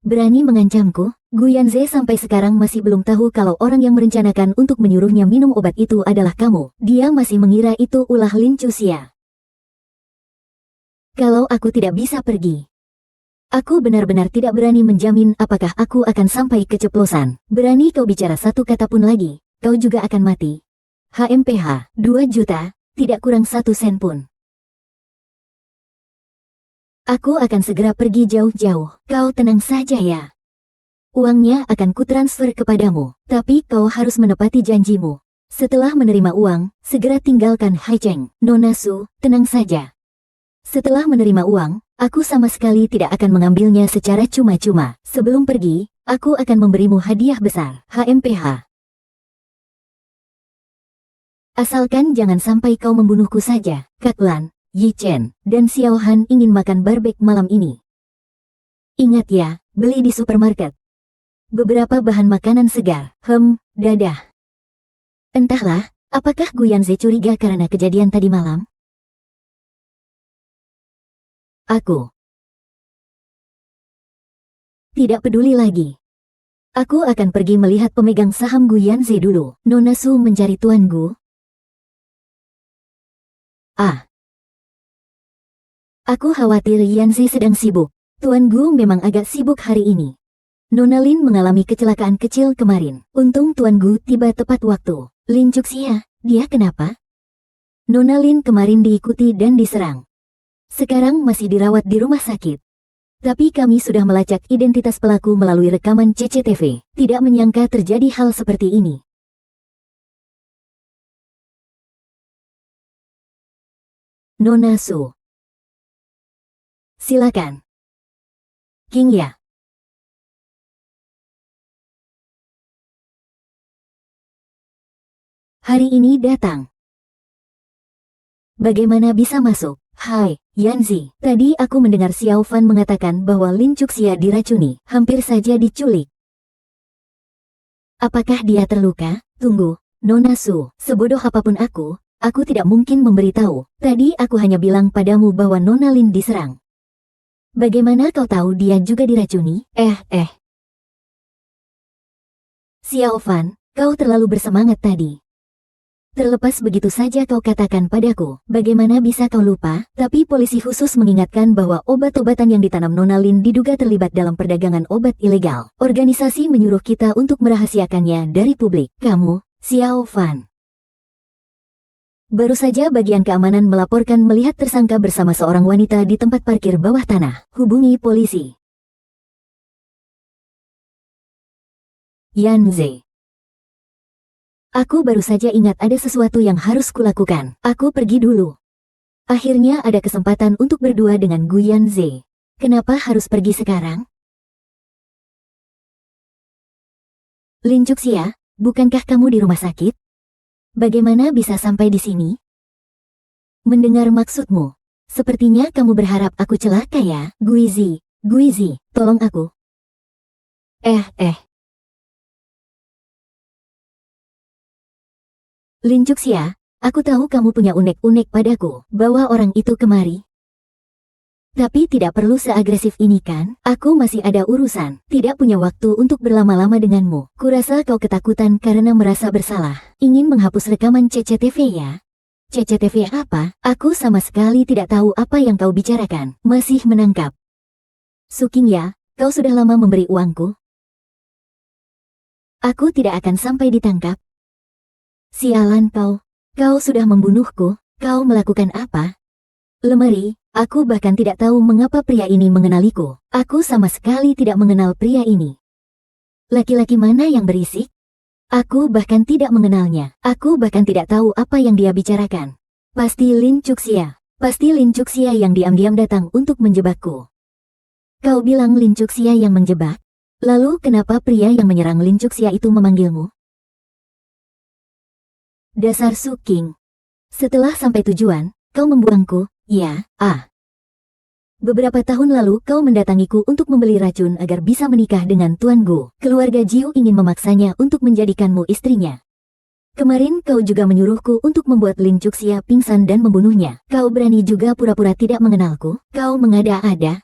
Berani mengancamku? Gu Yanze sampai sekarang masih belum tahu kalau orang yang merencanakan untuk menyuruhnya minum obat itu adalah kamu. Dia masih mengira itu ulah Lin Cuxia. Kalau aku tidak bisa pergi, aku benar-benar tidak berani menjamin apakah aku akan sampai keceplosan. Berani kau bicara satu kata pun lagi, kau juga akan mati. HMPH, 2 juta, tidak kurang 1 sen pun. Aku akan segera pergi jauh-jauh. Kau tenang saja ya. Uangnya akan kutransfer kepadamu, tapi kau harus menepati janjimu. Setelah menerima uang, segera tinggalkan Haicheng. Nona Su, tenang saja. Setelah menerima uang, aku sama sekali tidak akan mengambilnya secara cuma-cuma. Sebelum pergi, aku akan memberimu hadiah besar. HMPH. Asalkan jangan sampai kau membunuhku saja. Kak Lan, Yi Chen, dan Xiao Han ingin makan barbek malam ini. Ingat ya, beli di supermarket. Beberapa bahan makanan segar. Dadah. Entahlah, apakah Gu Yanze curiga karena kejadian tadi malam? Aku tidak peduli lagi. Aku akan pergi melihat pemegang saham Gu Yanze dulu. Nona Su mencari Tuan Gu. Aku khawatir Yanze sedang sibuk. Tuan Gu memang agak sibuk hari ini. Nona Lin mengalami kecelakaan kecil kemarin. Untung Tuan Gu tiba tepat waktu. Lin Cuxia, dia kenapa? Nona Lin kemarin diikuti dan diserang. Sekarang masih dirawat di rumah sakit. Tapi kami sudah melacak identitas pelaku melalui rekaman CCTV. Tidak menyangka terjadi hal seperti ini. Nona Su. Silakan. King ya. Hari ini datang. Bagaimana bisa masuk? Hai, Yanzi. Tadi aku mendengar Xiao Fan mengatakan bahwa Lin Cuxia diracuni. Hampir saja diculik. Apakah dia terluka? Tunggu, Nona Su. Sebodoh apapun aku tidak mungkin memberitahu. Tadi aku hanya bilang padamu bahwa Nona Lin diserang. Bagaimana kau tahu dia juga diracuni? Xiao Fan, kau terlalu bersemangat tadi. Terlepas begitu saja kau katakan padaku, bagaimana bisa kau lupa? Tapi polisi khusus mengingatkan bahwa obat-obatan yang ditanam Nona Lin diduga terlibat dalam perdagangan obat ilegal. Organisasi menyuruh kita untuk merahasiakannya dari publik. Kamu, Xiao Fan. Baru saja bagian keamanan melaporkan melihat tersangka bersama seorang wanita di tempat parkir bawah tanah. Hubungi polisi. Yanze. Aku baru saja ingat ada sesuatu yang harus kulakukan. Aku pergi dulu. Akhirnya ada kesempatan untuk berdua dengan Gu Yanze. Kenapa harus pergi sekarang? Lin Cuxia, bukankah kamu di rumah sakit? Bagaimana bisa sampai di sini? Mendengar maksudmu. Sepertinya kamu berharap aku celaka ya? Guizi, tolong aku. Lin Cuxia, aku tahu kamu punya unek-unek padaku. Bawa orang itu kemari. Tapi tidak perlu seagresif ini kan? Aku masih ada urusan. Tidak punya waktu untuk berlama-lama denganmu. Kurasa kau ketakutan karena merasa bersalah. Ingin menghapus rekaman CCTV ya? CCTV apa? Aku sama sekali tidak tahu apa yang kau bicarakan. Masih menangkap. Suking ya, kau sudah lama memberi uangku. Aku tidak akan sampai ditangkap. Sialan kau. Kau sudah membunuhku. Kau melakukan apa? Lemari, aku bahkan tidak tahu mengapa pria ini mengenaliku. Aku sama sekali tidak mengenal pria ini. Laki-laki mana yang berisik? Aku bahkan tidak mengenalnya. Aku bahkan tidak tahu apa yang dia bicarakan. Pasti Lin Cuxia. Pasti Lin Cuxia yang diam-diam datang untuk menjebakku. Kau bilang Lin Cuxia yang menjebak? Lalu kenapa pria yang menyerang Lin Cuxia itu memanggilmu? Dasar Suking. Setelah sampai tujuan, kau membuangku. Ya, Beberapa tahun lalu kau mendatangiku untuk membeli racun agar bisa menikah dengan Tuan Gu. Keluarga Jiu ingin memaksanya untuk menjadikanmu istrinya. Kemarin kau juga menyuruhku untuk membuat Lin Cuxia pingsan dan membunuhnya. Kau berani juga pura-pura tidak mengenalku? Kau mengada-ada,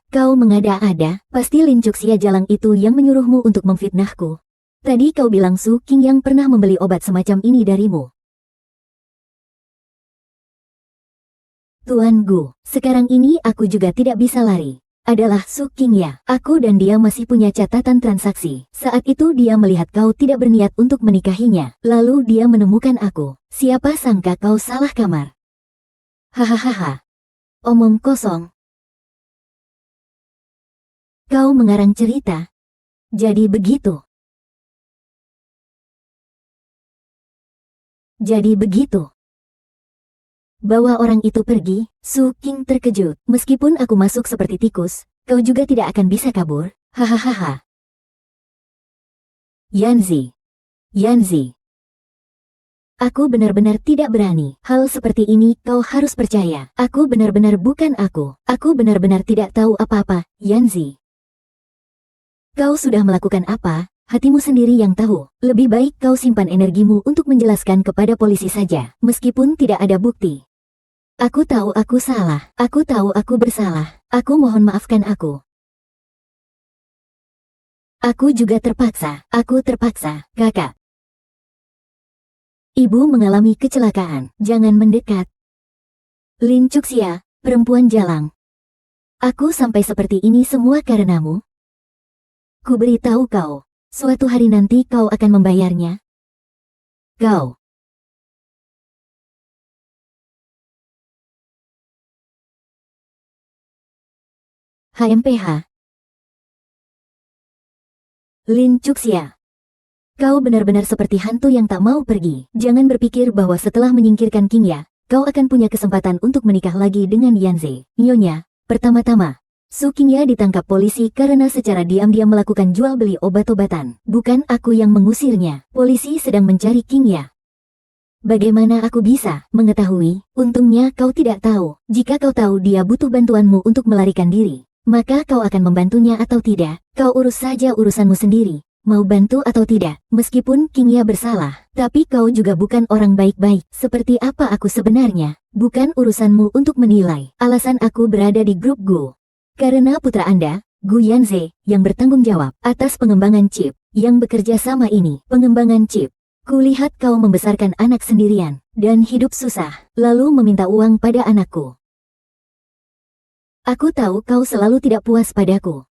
Pasti Lin Cuxia jalang itu yang menyuruhmu untuk memfitnahku. Tadi kau bilang Su King yang pernah membeli obat semacam ini darimu. Tuan Gu, sekarang ini aku juga tidak bisa lari. Adalah Su King ya. Aku dan dia masih punya catatan transaksi. Saat itu dia melihat kau tidak berniat untuk menikahinya. Lalu dia menemukan aku. Siapa sangka kau salah kamar. Hahaha. Omong kosong. Kau mengarang cerita. Jadi begitu. bawa orang itu pergi. Su King terkejut. Meskipun aku masuk seperti tikus, kau juga tidak akan bisa kabur. Hahaha. Yanzi. Yanzi. Aku benar-benar tidak berani. Hal seperti ini kau harus percaya. Aku benar-benar bukan aku. Aku benar-benar tidak tahu apa-apa, Yanzi. Kau sudah melakukan apa? Hatimu sendiri yang tahu. Lebih baik kau simpan energimu untuk menjelaskan kepada polisi saja, meskipun tidak ada bukti. Aku tahu aku salah. Aku tahu aku bersalah. Aku mohon maafkan aku. Aku juga terpaksa. Aku terpaksa, kakak. Ibu mengalami kecelakaan. Jangan mendekat. Lin Cuxia, perempuan jalang. Aku sampai seperti ini semua karenamu. Ku beritahu kau, suatu hari nanti kau akan membayarnya. Kau. HMPH. Lin Cuxia. Kau benar-benar seperti hantu yang tak mau pergi. Jangan berpikir bahwa setelah menyingkirkan Qingya, kau akan punya kesempatan untuk menikah lagi dengan Yanzi. Nyonya, pertama-tama, Su Qingya ditangkap polisi karena secara diam-diam melakukan jual beli obat-obatan. Bukan aku yang mengusirnya. Polisi sedang mencari Qingya. Bagaimana aku bisa mengetahui? Untungnya kau tidak tahu. Jika kau tahu dia butuh bantuanmu untuk melarikan diri, maka kau akan membantunya atau tidak. Kau urus saja urusanmu sendiri. Mau bantu atau tidak, meskipun Qingya bersalah, tapi kau juga bukan orang baik-baik. Seperti apa aku sebenarnya? Bukan urusanmu untuk menilai. Alasan aku berada di grup Gu. Karena putra Anda, Gu Yanze, yang bertanggung jawab atas pengembangan chip, yang bekerja sama ini. Pengembangan chip. Kulihat kau membesarkan anak sendirian, dan hidup susah, lalu meminta uang pada anakku. Aku tahu kau selalu tidak puas padaku.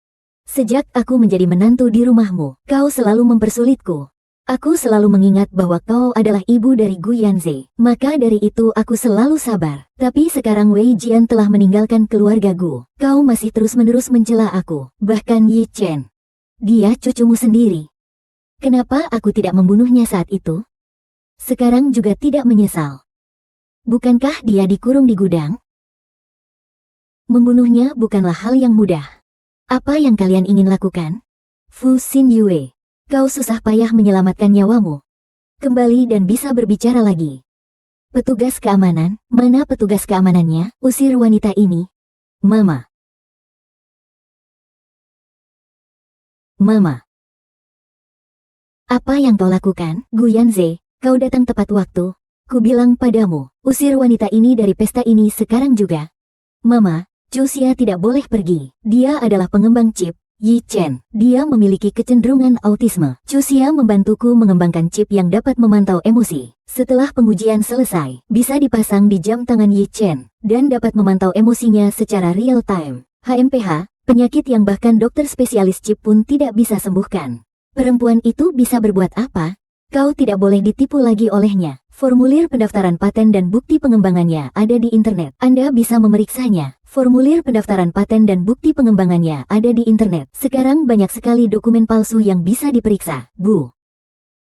Sejak aku menjadi menantu di rumahmu, kau selalu mempersulitku. Aku selalu mengingat bahwa kau adalah ibu dari Gu Yanze. Maka dari itu aku selalu sabar. Tapi sekarang Wei Jian telah meninggalkan keluarga Gu. Kau masih terus-menerus mencela aku. Bahkan Yi Chen. Dia cucumu sendiri. Kenapa aku tidak membunuhnya saat itu? Sekarang juga tidak menyesal. Bukankah dia dikurung di gudang? Membunuhnya bukanlah hal yang mudah. Apa yang kalian ingin lakukan? Fu Xin Yue, kau susah payah menyelamatkan nyawamu. Kembali dan bisa berbicara lagi. Petugas keamanan, mana petugas keamanannya? Usir wanita ini. Mama. Mama. Apa yang kau lakukan? Gu Yanze, kau datang tepat waktu. Ku bilang padamu, usir wanita ini dari pesta ini sekarang juga. Mama. Cuxia tidak boleh pergi. Dia adalah pengembang chip, Yi Chen. Dia memiliki kecenderungan autisme. Cuxia membantuku mengembangkan chip yang dapat memantau emosi. Setelah pengujian selesai, bisa dipasang di jam tangan Yi Chen, dan dapat memantau emosinya secara real time. HMPH, penyakit yang bahkan dokter spesialis chip pun tidak bisa sembuhkan. Perempuan itu bisa berbuat apa? Kau tidak boleh ditipu lagi olehnya. Formulir pendaftaran paten dan bukti pengembangannya ada di internet. Anda bisa memeriksanya. Formulir pendaftaran paten dan bukti pengembangannya ada di internet. Sekarang banyak sekali dokumen palsu yang bisa diperiksa. Bu.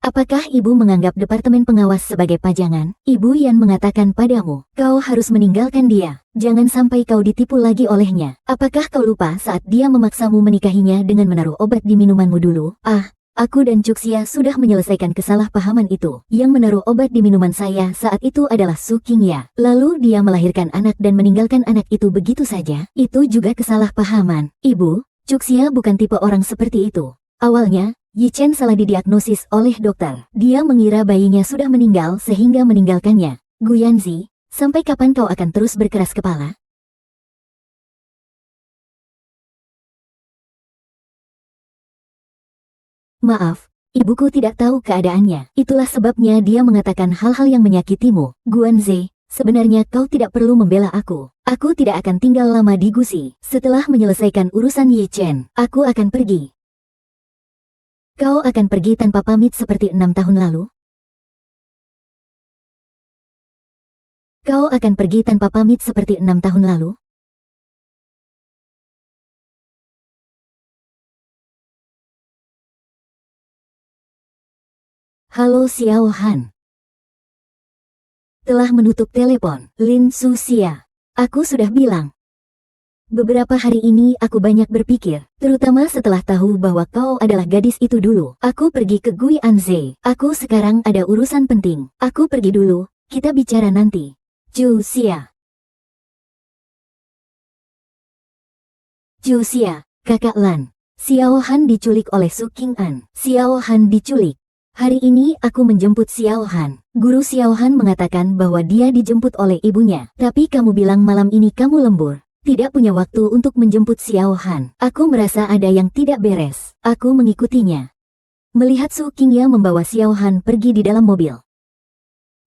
Apakah ibu menganggap departemen pengawas sebagai pajangan? Ibu Yan mengatakan padamu, kau harus meninggalkan dia. Jangan sampai kau ditipu lagi olehnya. Apakah kau lupa saat dia memaksamu menikahinya dengan menaruh obat di minumanmu dulu? Aku dan Cuxia sudah menyelesaikan kesalahpahaman itu. Yang menaruh obat di minuman saya saat itu adalah Su Qingya. Lalu dia melahirkan anak dan meninggalkan anak itu begitu saja. Itu juga kesalahpahaman. Ibu, Cuxia bukan tipe orang seperti itu. Awalnya, Yi Chen salah didiagnosis oleh dokter. Dia mengira bayinya sudah meninggal sehingga meninggalkannya. Gu Yanzi, sampai kapan kau akan terus berkeras kepala? Maaf, ibuku tidak tahu keadaannya. Itulah sebabnya dia mengatakan hal-hal yang menyakitimu. Guanze, sebenarnya kau tidak perlu membela aku. Aku tidak akan tinggal lama di Gusi. Setelah menyelesaikan urusan Yi Chen, aku akan pergi. Kau akan pergi tanpa pamit seperti 6 tahun lalu? Kau akan pergi tanpa pamit seperti 6 tahun lalu? Halo Xiao Han. telah menutup telepon. Lin Susia, aku sudah bilang. Beberapa hari ini aku banyak berpikir, terutama setelah tahu bahwa kau adalah gadis itu dulu. Aku pergi ke Gui Anze. Aku sekarang ada urusan penting. Aku pergi dulu, kita bicara nanti. Chu Xia. Chu Xia, kakak Lan. Xiao Han diculik oleh Su Qing'an. Xiao Han diculik. Hari ini aku menjemput Xiao Han. Guru Xiao Han mengatakan bahwa dia dijemput oleh ibunya. Tapi kamu bilang malam ini kamu lembur. Tidak punya waktu untuk menjemput Xiao Han. Aku merasa ada yang tidak beres. Aku mengikutinya. Melihat Su Qingya membawa Xiao Han pergi di dalam mobil.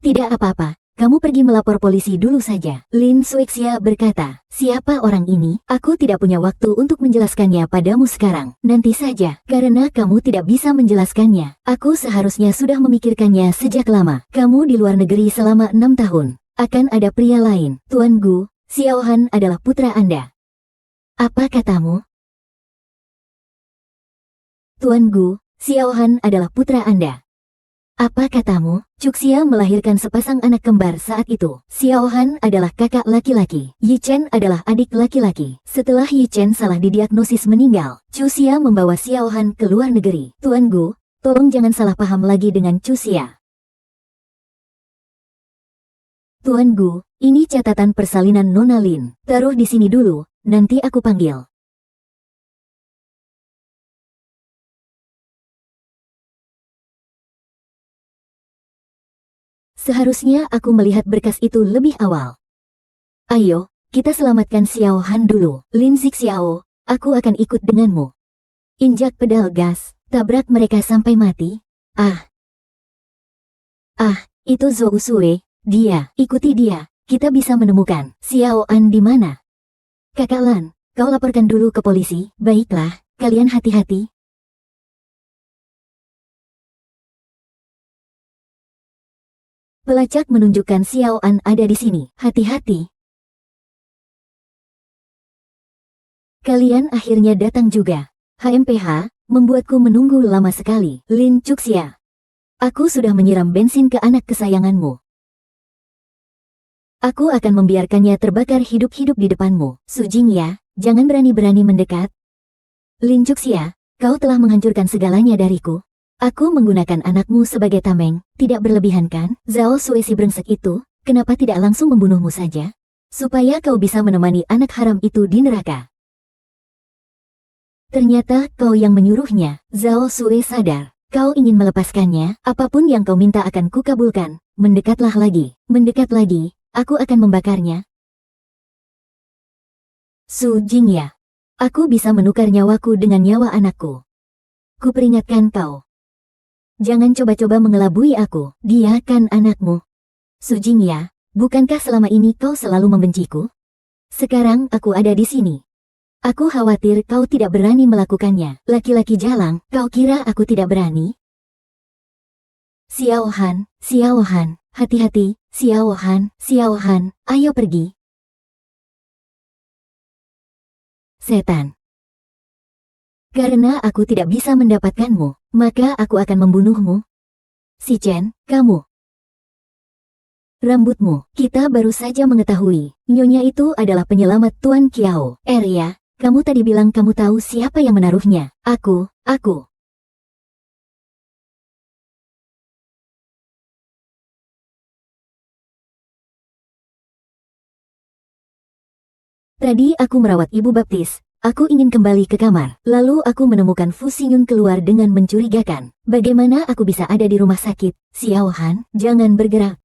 Tidak apa-apa, kamu pergi melapor polisi dulu saja. Lin Suexia berkata, siapa orang ini? Aku tidak punya waktu untuk menjelaskannya padamu sekarang. Nanti saja, karena kamu tidak bisa menjelaskannya. Aku seharusnya sudah memikirkannya sejak lama. Kamu di luar negeri selama 6 tahun. Akan ada pria lain. Tuan Gu, Xiao Han adalah putra Anda. Apa katamu? Tuan Gu, Xiao Han adalah putra Anda. Apa katamu? Cuxia melahirkan sepasang anak kembar saat itu. Xiao Han adalah kakak laki-laki. Yi Chen adalah adik laki-laki. Setelah Yi Chen salah didiagnosis meninggal, Cuxia membawa Xiao Han ke luar negeri. Tuan Gu, tolong jangan salah paham lagi dengan Cuxia. Tuan Gu, ini catatan persalinan Nona Lin. Taruh di sini dulu, nanti aku panggil. Seharusnya aku melihat berkas itu lebih awal. Ayo, kita selamatkan Xiao Han dulu. Lin Xiao, aku akan ikut denganmu. Injak pedal gas, tabrak mereka sampai mati. Itu Zhou Sui. Dia, ikuti dia. Kita bisa menemukan Xiao An di mana. Kakak Lan, kau laporkan dulu ke polisi. Baiklah, kalian hati-hati. Pelacak menunjukkan Xiao An ada di sini. Hati-hati. Kalian akhirnya datang juga. HMPH, membuatku menunggu lama sekali. Lin Cuxia. Aku sudah menyiram bensin ke anak kesayanganmu. Aku akan membiarkannya terbakar hidup-hidup di depanmu. Su Jingya, jangan berani-berani mendekat. Lin Cuxia, kau telah menghancurkan segalanya dariku. Aku menggunakan anakmu sebagai tameng, tidak berlebihan kan? Zhao Sui si brengsek itu, kenapa tidak langsung membunuhmu saja? Supaya kau bisa menemani anak haram itu di neraka. Ternyata kau yang menyuruhnya. Zhao Sui sadar. Kau ingin melepaskannya, apapun yang kau minta akan kukabulkan. Mendekatlah lagi, mendekat lagi. Aku akan membakarnya. Su Jingya. Aku bisa menukar nyawaku dengan nyawa anakku. Kuperingatkan kau. Jangan coba-coba mengelabui aku. Dia kan anakmu. Su Jingya, bukankah selama ini kau selalu membenciku? Sekarang aku ada di sini. Aku khawatir kau tidak berani melakukannya. Laki-laki jalang, kau kira aku tidak berani? Xiao Han, hati-hati. Xiao Han, ayo pergi. Setan. Karena aku tidak bisa mendapatkanmu, maka aku akan membunuhmu. Si Chen, kamu. Rambutmu, kita baru saja mengetahui, nyonya itu adalah penyelamat Tuan Kiao. Ya, kamu tadi bilang kamu tahu siapa yang menaruhnya. Aku. Tadi aku merawat ibu baptis. Aku ingin kembali ke kamar. Lalu aku menemukan Fu Xingyun keluar dengan mencurigakan. Bagaimana aku bisa ada di rumah sakit? Xiao Han, jangan bergerak.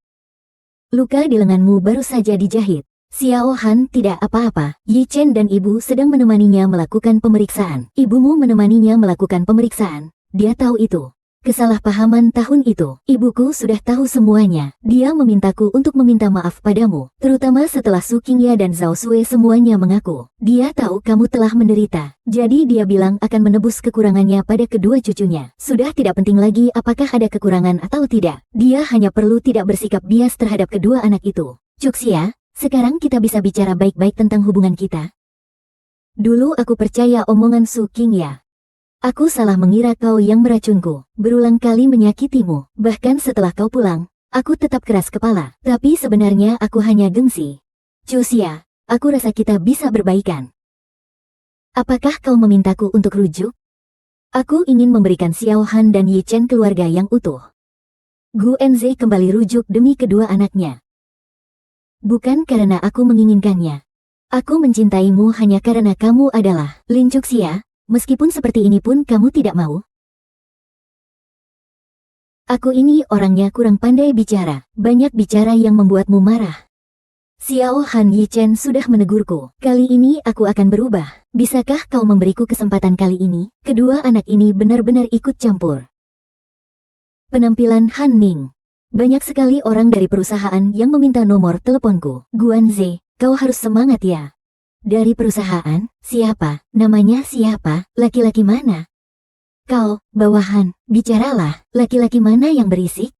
Luka di lenganmu baru saja dijahit. Xiao Han tidak apa-apa. Yi Chen dan ibu sedang menemaninya melakukan pemeriksaan. Ibumu menemaninya melakukan pemeriksaan. Dia tahu itu. Kesalahpahaman tahun itu, ibuku sudah tahu semuanya. Dia memintaku untuk meminta maaf padamu, terutama setelah Su Qingya dan Zhao Sui semuanya mengaku. Dia tahu kamu telah menderita, jadi dia bilang akan menebus kekurangannya pada kedua cucunya. Sudah tidak penting lagi apakah ada kekurangan atau tidak. Dia hanya perlu tidak bersikap bias terhadap kedua anak itu. Cuxia, sekarang kita bisa bicara baik-baik tentang hubungan kita. Dulu aku percaya omongan Su Qingya. Aku salah mengira kau yang meracunku, berulang kali menyakitimu. Bahkan setelah kau pulang, Aku tetap keras kepala, tapi sebenarnya aku hanya gengsi. Chuxia, aku rasa kita bisa berbaikan. Apakah kau memintaku untuk rujuk? Aku ingin memberikan Xiao Han dan Yi Chen keluarga yang utuh. Gu Enzi kembali rujuk demi kedua anaknya. Bukan karena aku menginginkannya. Aku mencintaimu hanya karena kamu adalah Lin Chuxia, meskipun seperti ini pun kamu tidak mau. Aku ini orangnya kurang pandai bicara, banyak bicara yang membuatmu marah. Xiao Han Yi Chen sudah menegurku, kali ini aku akan berubah. Bisakah kau memberiku kesempatan kali ini? Kedua anak ini benar-benar ikut campur. Penampilan Han Ning. Banyak sekali orang dari perusahaan yang meminta nomor teleponku. Guanze, kau harus semangat ya. Dari perusahaan, siapa? Namanya siapa? Laki-laki mana? Kau, bawahan, bicaralah, laki-laki mana yang berisik?